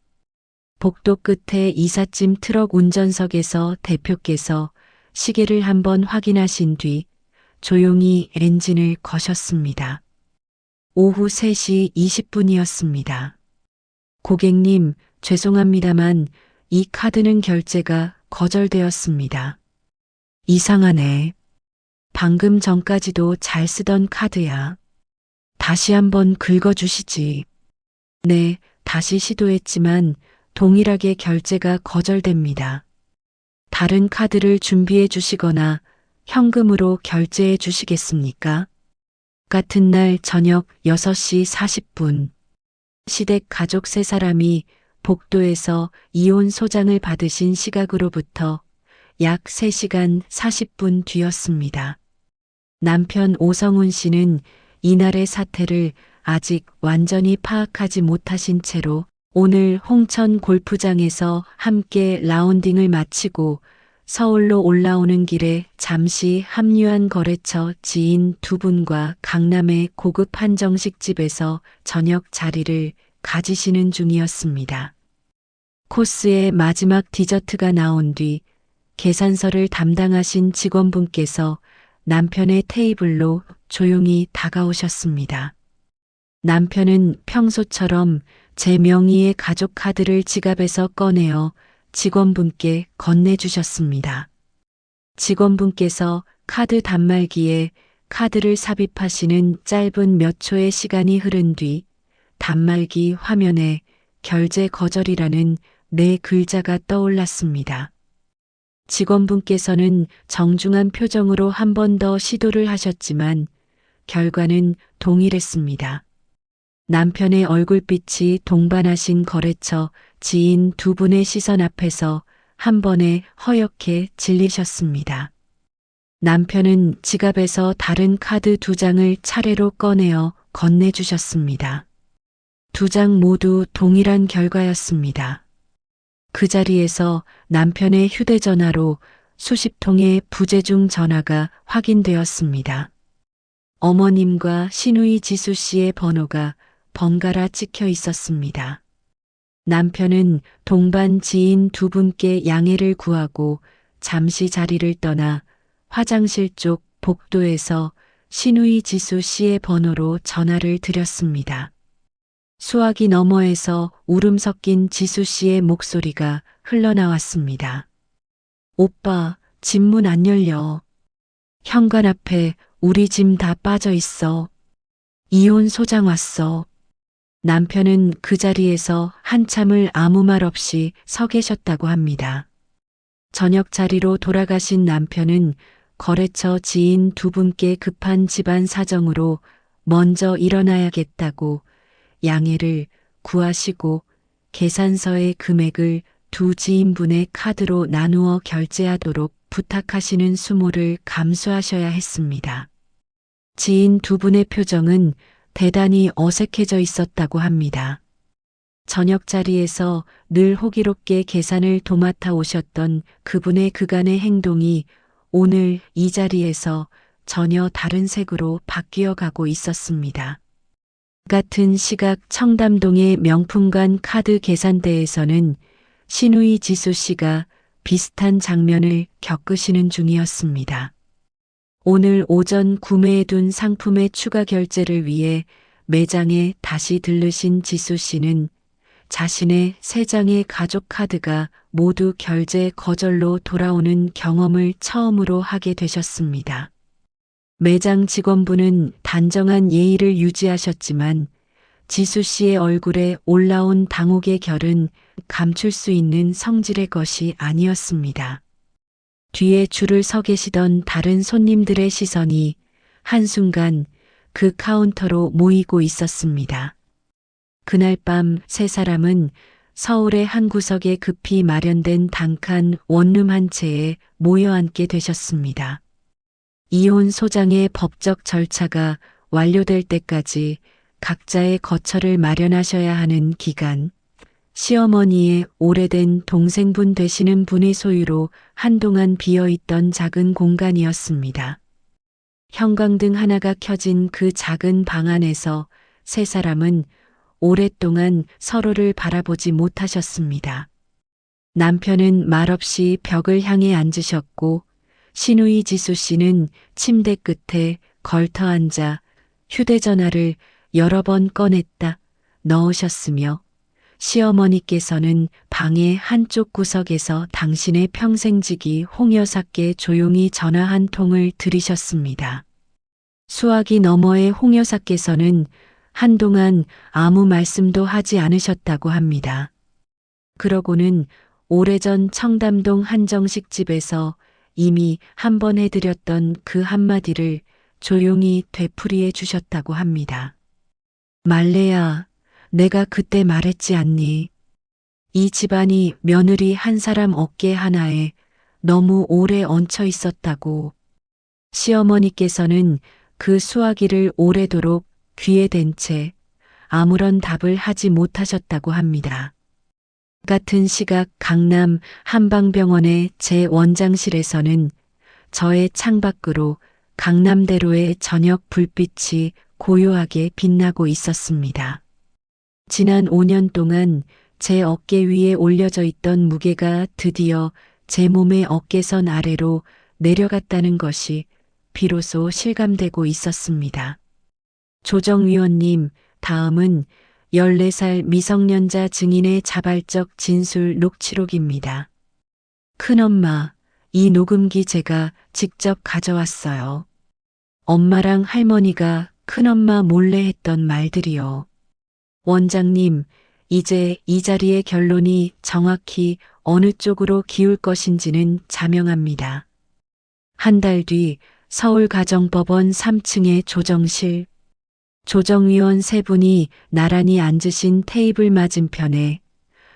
복도 끝에 이삿짐 트럭 운전석에서 대표께서 시계를 한번 확인하신 뒤 조용히 엔진을 거셨습니다. 오후 3시 20분이었습니다. 고객님, 죄송합니다만 이 카드는 결제가 거절되었습니다. 이상하네. 방금 전까지도 잘 쓰던 카드야. 다시 한번 긁어주시지. 네, 다시 시도했지만 동일하게 결제가 거절됩니다. 다른 카드를 준비해 주시거나 현금으로 결제해 주시겠습니까? 같은 날 저녁 6시 40분. 시댁 가족 세 사람이 복도에서 이혼 소장을 받으신 시각으로부터 약 3시간 40분 뒤였습니다. 남편 오성훈 씨는 이날의 사태를 아직 완전히 파악하지 못하신 채로 오늘 홍천 골프장에서 함께 라운딩을 마치고 서울로 올라오는 길에 잠시 합류한 거래처 지인 두 분과 강남의 고급 한정식집에서 저녁 자리를 가지시는 중이었습니다. 코스의 마지막 디저트가 나온 뒤 계산서를 담당하신 직원분께서 남편의 테이블로 조용히 다가오셨습니다. 남편은 평소처럼 제 명의의 가족 카드를 지갑에서 꺼내어 직원분께 건네주셨습니다. 직원분께서 카드 단말기에 카드를 삽입하시는 짧은 몇 초의 시간이 흐른 뒤 단말기 화면에 결제 거절이라는 네 글자가 떠올랐습니다. 직원분께서는 정중한 표정으로 한 번 더 시도를 하셨지만 결과는 동일했습니다. 남편의 얼굴빛이 동반하신 거래처 지인 두 분의 시선 앞에서 한 번에 허옇게 질리셨습니다. 남편은 지갑에서 다른 카드 2장을 차례로 꺼내어 건네주셨습니다. 2장 모두 동일한 결과였습니다. 그 자리에서 남편의 휴대전화로 수십 통의 부재중 전화가 확인되었습니다. 어머님과 신우이 지수 씨의 번호가 번갈아 찍혀 있었습니다. 남편은 동반 지인 두 분께 양해를 구하고 잠시 자리를 떠나 화장실 쪽 복도에서 신우이 지수 씨의 번호로 전화를 드렸습니다. 수화기 너머에서 울음 섞인 지수 씨의 목소리가 흘러나왔습니다. 오빠, 집 문 안 열려. 현관 앞에 우리 짐 다 빠져 있어. 이혼 소장 왔어. 남편은 그 자리에서 한참을 아무 말 없이 서 계셨다고 합니다. 저녁 자리로 돌아가신 남편은 거래처 지인 두 분께 급한 집안 사정으로 먼저 일어나야겠다고 양해를 구하시고 계산서의 금액을 두 지인분의 카드로 나누어 결제하도록 부탁하시는 수모를 감수하셔야 했습니다. 지인 두 분의 표정은 대단히 어색해져 있었다고 합니다. 저녁 자리에서 늘 호기롭게 계산을 도맡아 오셨던 그분의 그간의 행동이 오늘 이 자리에서 전혀 다른 색으로 바뀌어 가고 있었습니다. 같은 시각 청담동의 명품관 카드 계산대에서는 신우이 지수 씨가 비슷한 장면을 겪으시는 중이었습니다. 오늘 오전 구매해둔 상품의 추가 결제를 위해 매장에 다시 들르신 지수 씨는 자신의 3장의 가족 카드가 모두 결제 거절로 돌아오는 경험을 처음으로 하게 되셨습니다. 매장 직원분은 단정한 예의를 유지하셨지만 지수 씨의 얼굴에 올라온 당혹의 결은 감출 수 있는 성질의 것이 아니었습니다. 뒤에 줄을 서 계시던 다른 손님들의 시선이 한순간 그 카운터로 모이고 있었습니다. 그날 밤 3사람은 서울의 한 구석에 급히 마련된 단칸 원룸 한 채에 모여 앉게 되셨습니다. 이혼 소장의 법적 절차가 완료될 때까지 각자의 거처를 마련하셔야 하는 기간, 시어머니의 오래된 동생분 되시는 분의 소유로 한동안 비어있던 작은 공간이었습니다. 형광등 하나가 켜진 그 작은 방 안에서 3사람은 오랫동안 서로를 바라보지 못하셨습니다. 남편은 말없이 벽을 향해 앉으셨고 신우이 지수 씨는 침대 끝에 걸터 앉아 휴대전화를 여러 번 꺼냈다 넣으셨으며 시어머니께서는 방의 한쪽 구석에서 당신의 평생지기 홍 여사께 조용히 전화 한 통을 들이셨습니다. 수화기 너머의 홍 여사께서는 한동안 아무 말씀도 하지 않으셨다고 합니다. 그러고는 오래전 청담동 한정식 집에서 이미 한 번 해드렸던 그 한마디를 조용히 되풀이해 주셨다고 합니다. 말레야, 내가 그때 말했지 않니? 이 집안이 며느리 한 사람 어깨 하나에 너무 오래 얹혀 있었다고. 시어머니께서는 그 수화기를 오래도록 귀에 댄 채 아무런 답을 하지 못하셨다고 합니다. 같은 시각 강남 한방병원의 제 원장실에서는 저의 창밖으로 강남대로의 저녁 불빛이 고요하게 빛나고 있었습니다. 지난 5년 동안 제 어깨 위에 올려져 있던 무게가 드디어 제 몸의 어깨선 아래로 내려갔다는 것이 비로소 실감되고 있었습니다. 조정위원님, 다음은 14살 미성년자 증인의 자발적 진술 녹취록입니다. 큰엄마, 이 녹음기 제가 직접 가져왔어요. 엄마랑 할머니가 큰엄마 몰래 했던 말들이요. 원장님, 이제 이 자리의 결론이 정확히 어느 쪽으로 기울 것인지는 자명합니다. 한 달 뒤 서울가정법원 3층의 조정실. 조정위원 3분이 나란히 앉으신 테이블 맞은편에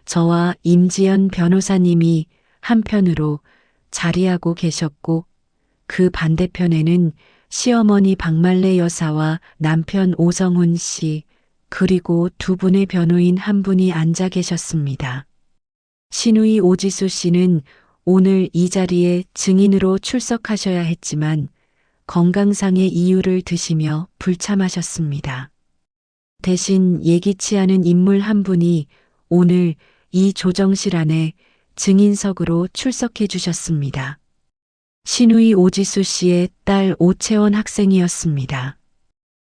저와 임지연 변호사님이 한편으로 자리하고 계셨고 그 반대편에는 시어머니 박말레 여사와 남편 오성훈 씨 그리고 두 분의 변호인 한 분이 앉아 계셨습니다. 신우이 오지수 씨는 오늘 이 자리에 증인으로 출석하셔야 했지만 건강상의 이유를 드시며 불참하셨습니다. 대신 예기치 않은 인물 한 분이 오늘 이 조정실 안에 증인석으로 출석해 주셨습니다. 신우이 오지수 씨의 딸 오채원 학생이었습니다.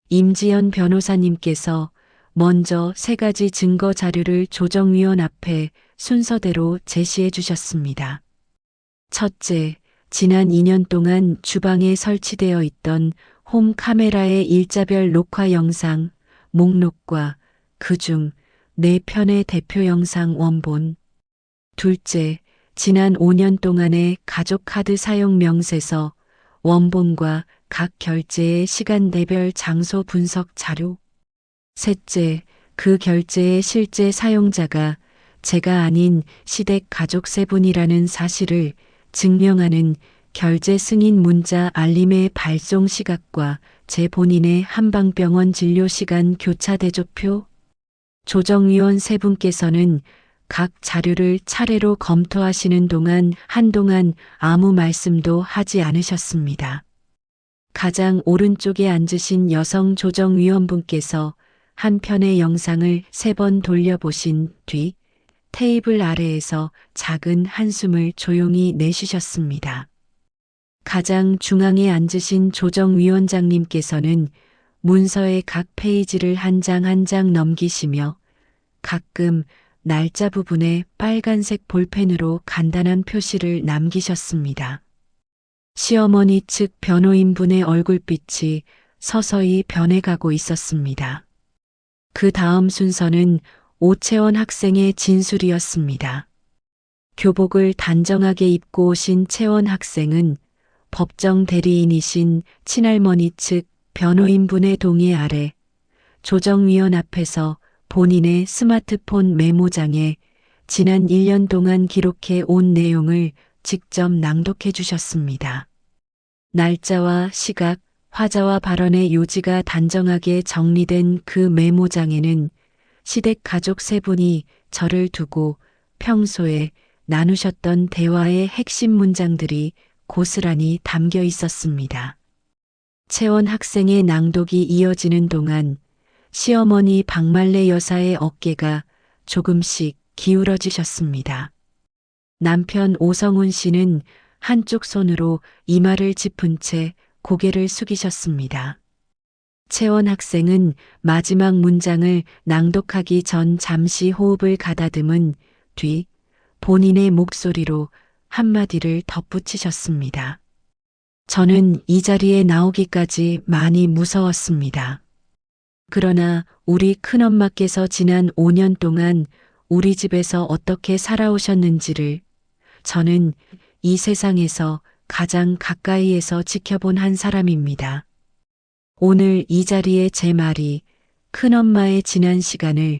임지연 변호사님께서 먼저 3가지 증거 자료를 조정위원 앞에 순서대로 제시해 주셨습니다. 첫째, 지난 2년 동안 주방에 설치되어 있던 홈 카메라의 일자별 녹화 영상, 목록과 그중 4편의 대표 영상 원본. 둘째, 지난 5년 동안의 가족 카드 사용 명세서, 원본과 각 결제의 시간대별 장소 분석 자료. 셋째, 그 결제의 실제 사용자가 제가 아닌 시댁 가족 세 분이라는 사실을 증명하는 결제 승인 문자 알림의 발송 시각과 제 본인의 한방병원 진료 시간 교차 대조표. 조정위원 세 분께서는 각 자료를 차례로 검토하시는 동안 한동안 아무 말씀도 하지 않으셨습니다. 가장 오른쪽에 앉으신 여성 조정위원분께서 한 편의 영상을 3번 돌려보신 뒤 테이블 아래에서 작은 한숨을 조용히 내쉬셨습니다. 가장 중앙에 앉으신 조정위원장님께서는 문서의 각 페이지를 한 장 한 장 넘기시며 가끔 날짜 부분에 빨간색 볼펜으로 간단한 표시를 남기셨습니다. 시어머니 측 변호인분의 얼굴빛이 서서히 변해가고 있었습니다. 그 다음 순서는 오채원 학생의 진술이었습니다. 교복을 단정하게 입고 오신 채원 학생은 법정 대리인이신 친할머니 측 변호인분의 동의 아래 조정위원 앞에서 본인의 스마트폰 메모장에 지난 1년 동안 기록해 온 내용을 직접 낭독해 주셨습니다. 날짜와 시각, 화자와 발언의 요지가 단정하게 정리된 그 메모장에는 시댁 가족 세 분이 저를 두고 평소에 나누셨던 대화의 핵심 문장들이 고스란히 담겨 있었습니다. 채원 학생의 낭독이 이어지는 동안 시어머니 박말래 여사의 어깨가 조금씩 기울어지셨습니다. 남편 오성훈 씨는 한쪽 손으로 이마를 짚은 채 고개를 숙이셨습니다. 채원 학생은 마지막 문장을 낭독하기 전 잠시 호흡을 가다듬은 뒤 본인의 목소리로 한마디를 덧붙이셨습니다. 저는 이 자리에 나오기까지 많이 무서웠습니다. 그러나 우리 큰엄마께서 지난 5년 동안 우리 집에서 어떻게 살아오셨는지를 저는 이 세상에서 가장 가까이에서 지켜본 한 사람입니다. 오늘 이 자리에 제 말이 큰엄마의 지난 시간을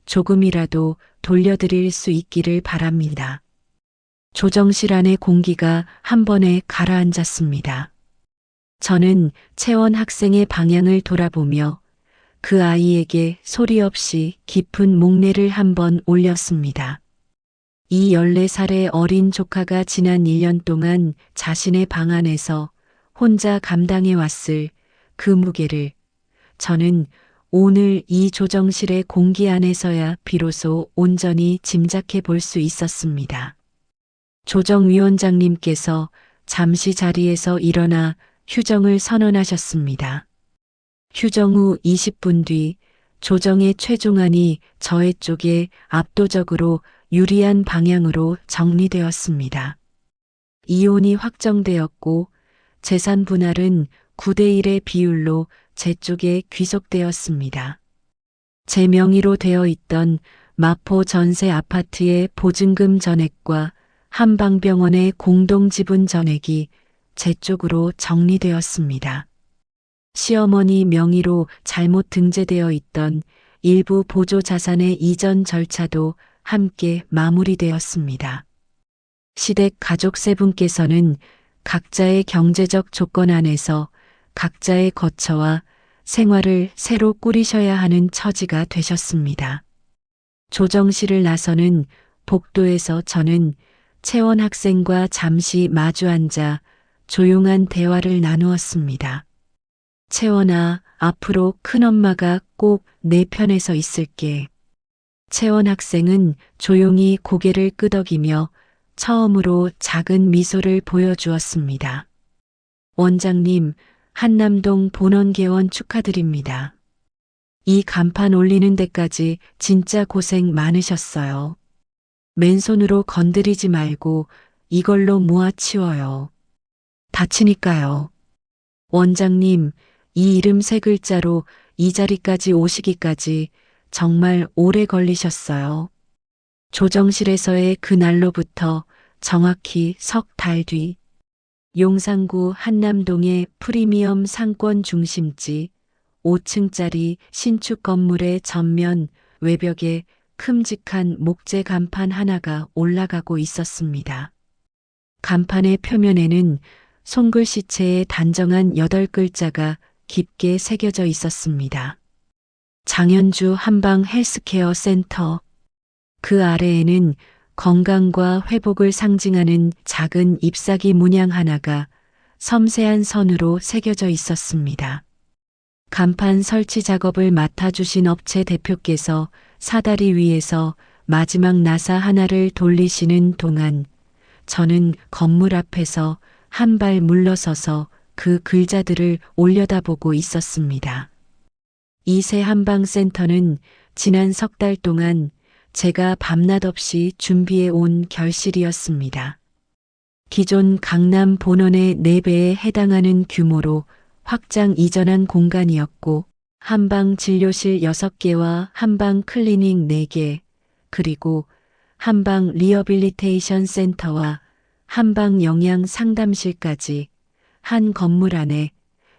조금이라도 돌려드릴 수 있기를 바랍니다. 조정실 안의 공기가 한 번에 가라앉았습니다. 저는 채원 학생의 방향을 돌아보며 그 아이에게 소리 없이 깊은 목례를 한 번 올렸습니다. 이 14살의 어린 조카가 지난 1년 동안 자신의 방 안에서 혼자 감당해 왔을 그 무게를 저는 오늘 이 조정실의 공기 안에서야 비로소 온전히 짐작해 볼 수 있었습니다. 조정위원장님께서 잠시 자리에서 일어나 휴정을 선언하셨습니다. 휴정 후 20분 뒤 조정의 최종안이 저의 쪽에 압도적으로 유리한 방향으로 정리되었습니다. 이혼이 확정되었고 재산 분할은 9대1의 비율로 제 쪽에 귀속되었습니다. 제 명의로 되어 있던 마포 전세 아파트의 보증금 전액과 한방병원의 공동지분 전액이 제 쪽으로 정리되었습니다. 시어머니 명의로 잘못 등재되어 있던 일부 보조 자산의 이전 절차도 함께 마무리되었습니다. 시댁 가족 세 분께서는 각자의 경제적 조건 안에서 각자의 거처와 생활을 새로 꾸리셔야 하는 처지가 되셨습니다. 조정실을 나서는 복도에서 저는 채원 학생과 잠시 마주 앉아 조용한 대화를 나누었습니다. 채원아, 앞으로 큰엄마가 꼭 내 편에서 있을게. 채원 학생은 조용히 고개를 끄덕이며 처음으로 작은 미소를 보여주었습니다. 원장님, 한남동 본원 개원 축하드립니다. 이 간판 올리는 데까지 진짜 고생 많으셨어요. 맨손으로 건드리지 말고 이걸로 모아치워요. 다치니까요. 원장님, 이 이름 3글자로 이 자리까지 오시기까지 정말 오래 걸리셨어요. 조정실에서의 그날로부터 정확히 석 달 뒤 용산구 한남동의 프리미엄 상권 중심지 5층짜리 신축 건물의 전면 외벽에 큼직한 목재 간판 하나가 올라가고 있었습니다. 간판의 표면에는 손글씨체의 단정한 8글자가 깊게 새겨져 있었습니다. 장현주 한방 헬스케어 센터. 그 아래에는 건강과 회복을 상징하는 작은 잎사귀 문양 하나가 섬세한 선으로 새겨져 있었습니다. 간판 설치 작업을 맡아주신 업체 대표께서 사다리 위에서 마지막 나사 하나를 돌리시는 동안 저는 건물 앞에서 한 발 물러서서 그 글자들을 올려다보고 있었습니다. 이 새 한방센터는 지난 석 달 동안 제가 밤낮 없이 준비해 온 결실이었습니다. 기존 강남 본원의 4배에 해당하는 규모로 확장 이전한 공간이었고 한방 진료실 6개와 한방 클리닉 4개, 그리고 한방 리허빌리테이션 센터와 한방 영양 상담실까지 한 건물 안에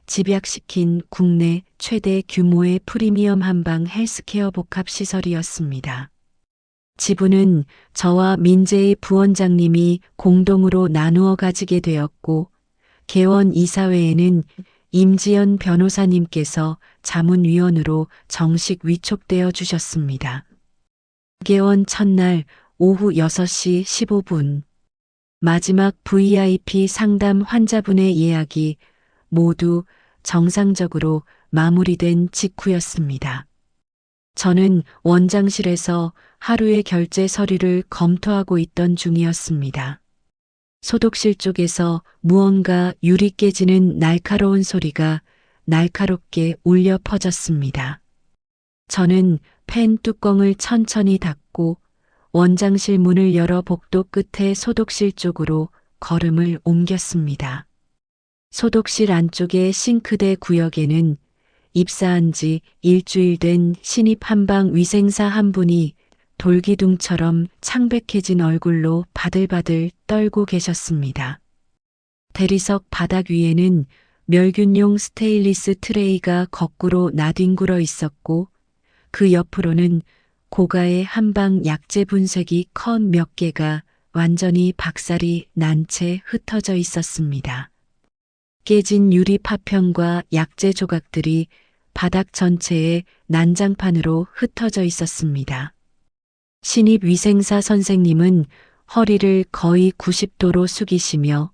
집약시킨 국내 최대 규모의 프리미엄 한방 헬스케어 복합 시설이었습니다. 지분은 저와 민재희 부원장님이 공동으로 나누어 가지게 되었고 개원 이사회에는 임지연 변호사님께서 자문위원으로 정식 위촉되어 주셨습니다. 개원 첫날 오후 6시 15분 마지막 VIP 상담 환자분의 예약이 모두 정상적으로 마무리된 직후였습니다. 저는 원장실에서 하루의 결제 서류를 검토하고 있던 중이었습니다. 소독실 쪽에서 무언가 유리 깨지는 날카로운 소리가 날카롭게 울려 퍼졌습니다. 저는 펜 뚜껑을 천천히 닫고 원장실 문을 열어 복도 끝에 소독실 쪽으로 걸음을 옮겼습니다. 소독실 안쪽의 싱크대 구역에는 입사한 지 일주일 된 신입 한방 위생사 한 분이 돌기둥처럼 창백해진 얼굴로 바들바들 떨고 계셨습니다. 대리석 바닥 위에는 멸균용 스테인리스 트레이가 거꾸로 나뒹굴어 있었고 그 옆으로는 고가의 한방 약재 분쇄기 컨 몇 개가 완전히 박살이 난 채 흩어져 있었습니다. 깨진 유리 파편과 약재 조각들이 바닥 전체에 난장판으로 흩어져 있었습니다. 신입 위생사 선생님은 허리를 거의 90도로 숙이시며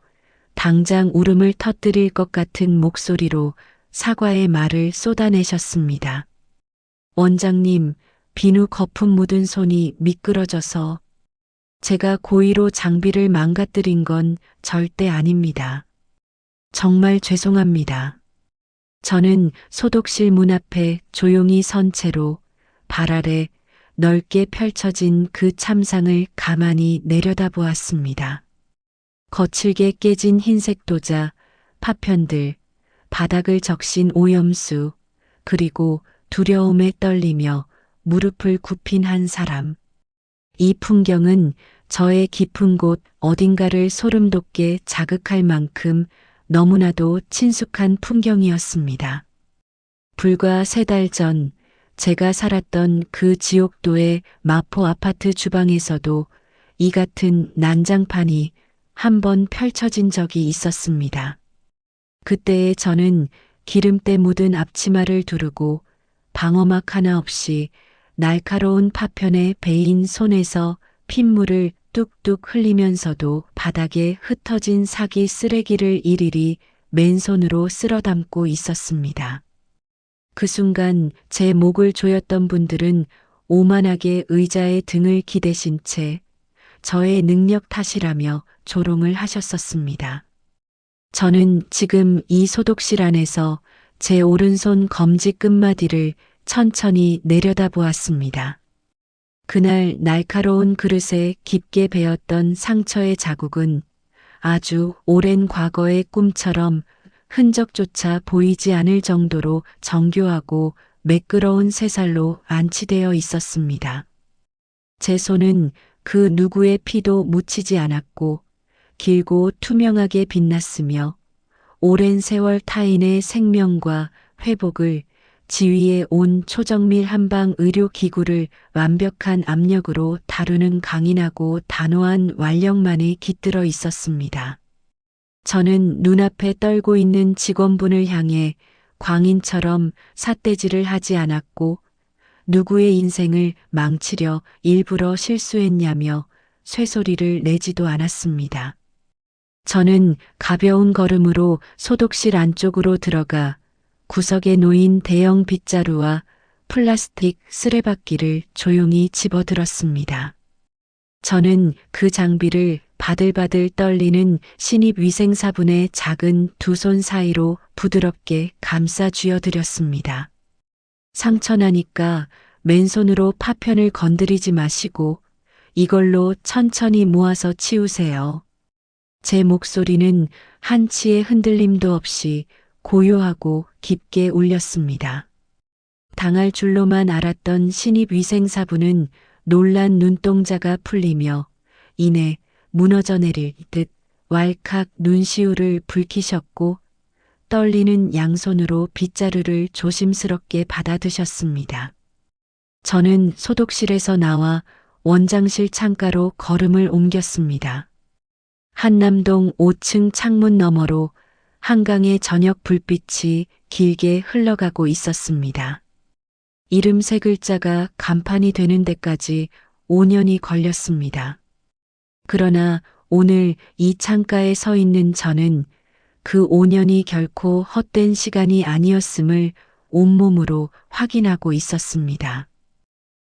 당장 울음을 터뜨릴 것 같은 목소리로 사과의 말을 쏟아내셨습니다. 원장님, 비누 거품 묻은 손이 미끄러져서 제가 고의로 장비를 망가뜨린 건 절대 아닙니다. 정말 죄송합니다. 저는 소독실 문 앞에 조용히 선 채로 발 아래 넓게 펼쳐진 그 참상을 가만히 내려다보았습니다. 거칠게 깨진 흰색 도자, 파편들, 바닥을 적신 오염수, 그리고 두려움에 떨리며 무릎을 굽힌 한 사람. 이 풍경은 저의 깊은 곳 어딘가를 소름 돋게 자극할 만큼 너무나도 친숙한 풍경이었습니다. 불과 3달 전 제가 살았던 그 지옥도의 마포 아파트 주방에서도 이 같은 난장판이 한 번 펼쳐진 적이 있었습니다. 그때의 저는 기름때 묻은 앞치마를 두르고 방어막 하나 없이 날카로운 파편에 베인 손에서 핏물을 뚝뚝 흘리면서도 바닥에 흩어진 사기 쓰레기를 일일이 맨손으로 쓸어 담고 있었습니다. 그 순간 제 목을 조였던 분들은 오만하게 의자에 등을 기대신 채 저의 능력 탓이라며 조롱을 하셨었습니다. 저는 지금 이 소독실 안에서 제 오른손 검지 끝마디를 천천히 내려다보았습니다. 그날 날카로운 그릇에 깊게 베었던 상처의 자국은 아주 오랜 과거의 꿈처럼 흔적조차 보이지 않을 정도로 정교하고 매끄러운 쇠살로 안치되어 있었습니다. 제 손은 그 누구의 피도 묻히지 않았고 길고 투명하게 빛났으며 오랜 세월 타인의 생명과 회복을 지휘해 온 초정밀 한방 의료기구를 완벽한 압력으로 다루는 강인하고 단호한 완력만이 깃들어 있었습니다. 저는 눈앞에 떨고 있는 직원분을 향해 광인처럼 삿대질을 하지 않았고 누구의 인생을 망치려 일부러 실수했냐며 쇠소리를 내지도 않았습니다. 저는 가벼운 걸음으로 소독실 안쪽으로 들어가 구석에 놓인 대형 빗자루와 플라스틱 쓰레받기를 조용히 집어들었습니다. 저는 그 장비를 바들바들 떨리는 신입위생사분의 작은 두 손 사이로 부드럽게 감싸 쥐어드렸습니다. 상처나니까 맨손으로 파편을 건드리지 마시고 이걸로 천천히 모아서 치우세요. 제 목소리는 한치의 흔들림도 없이 고요하고 깊게 울렸습니다. 당할 줄로만 알았던 신입위생사분은 놀란 눈동자가 풀리며 이내 무너져 내릴 듯 왈칵 눈시울을 붉히셨고 떨리는 양손으로 빗자루를 조심스럽게 받아드셨습니다. 저는 소독실에서 나와 원장실 창가로 걸음을 옮겼습니다. 한남동 5층 창문 너머로 한강의 저녁 불빛이 길게 흘러가고 있었습니다. 이름 세 글자가 간판이 되는 데까지 5년이 걸렸습니다. 그러나 오늘 이 창가에 서 있는 저는 그 5년이 결코 헛된 시간이 아니었음을 온몸으로 확인하고 있었습니다.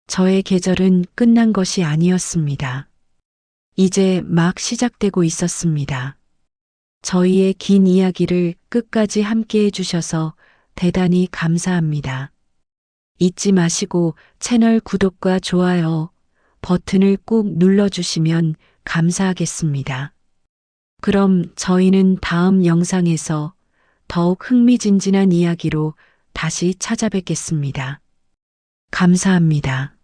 저의 계절은 끝난 것이 아니었습니다. 이제 막 시작되고 있었습니다. 저희의 긴 이야기를 끝까지 함께 해주셔서 대단히 감사합니다. 잊지 마시고 채널 구독과 좋아요 버튼을 꾹 눌러주시면 감사하겠습니다. 그럼 저희는 다음 영상에서 더욱 흥미진진한 이야기로 다시 찾아뵙겠습니다. 감사합니다.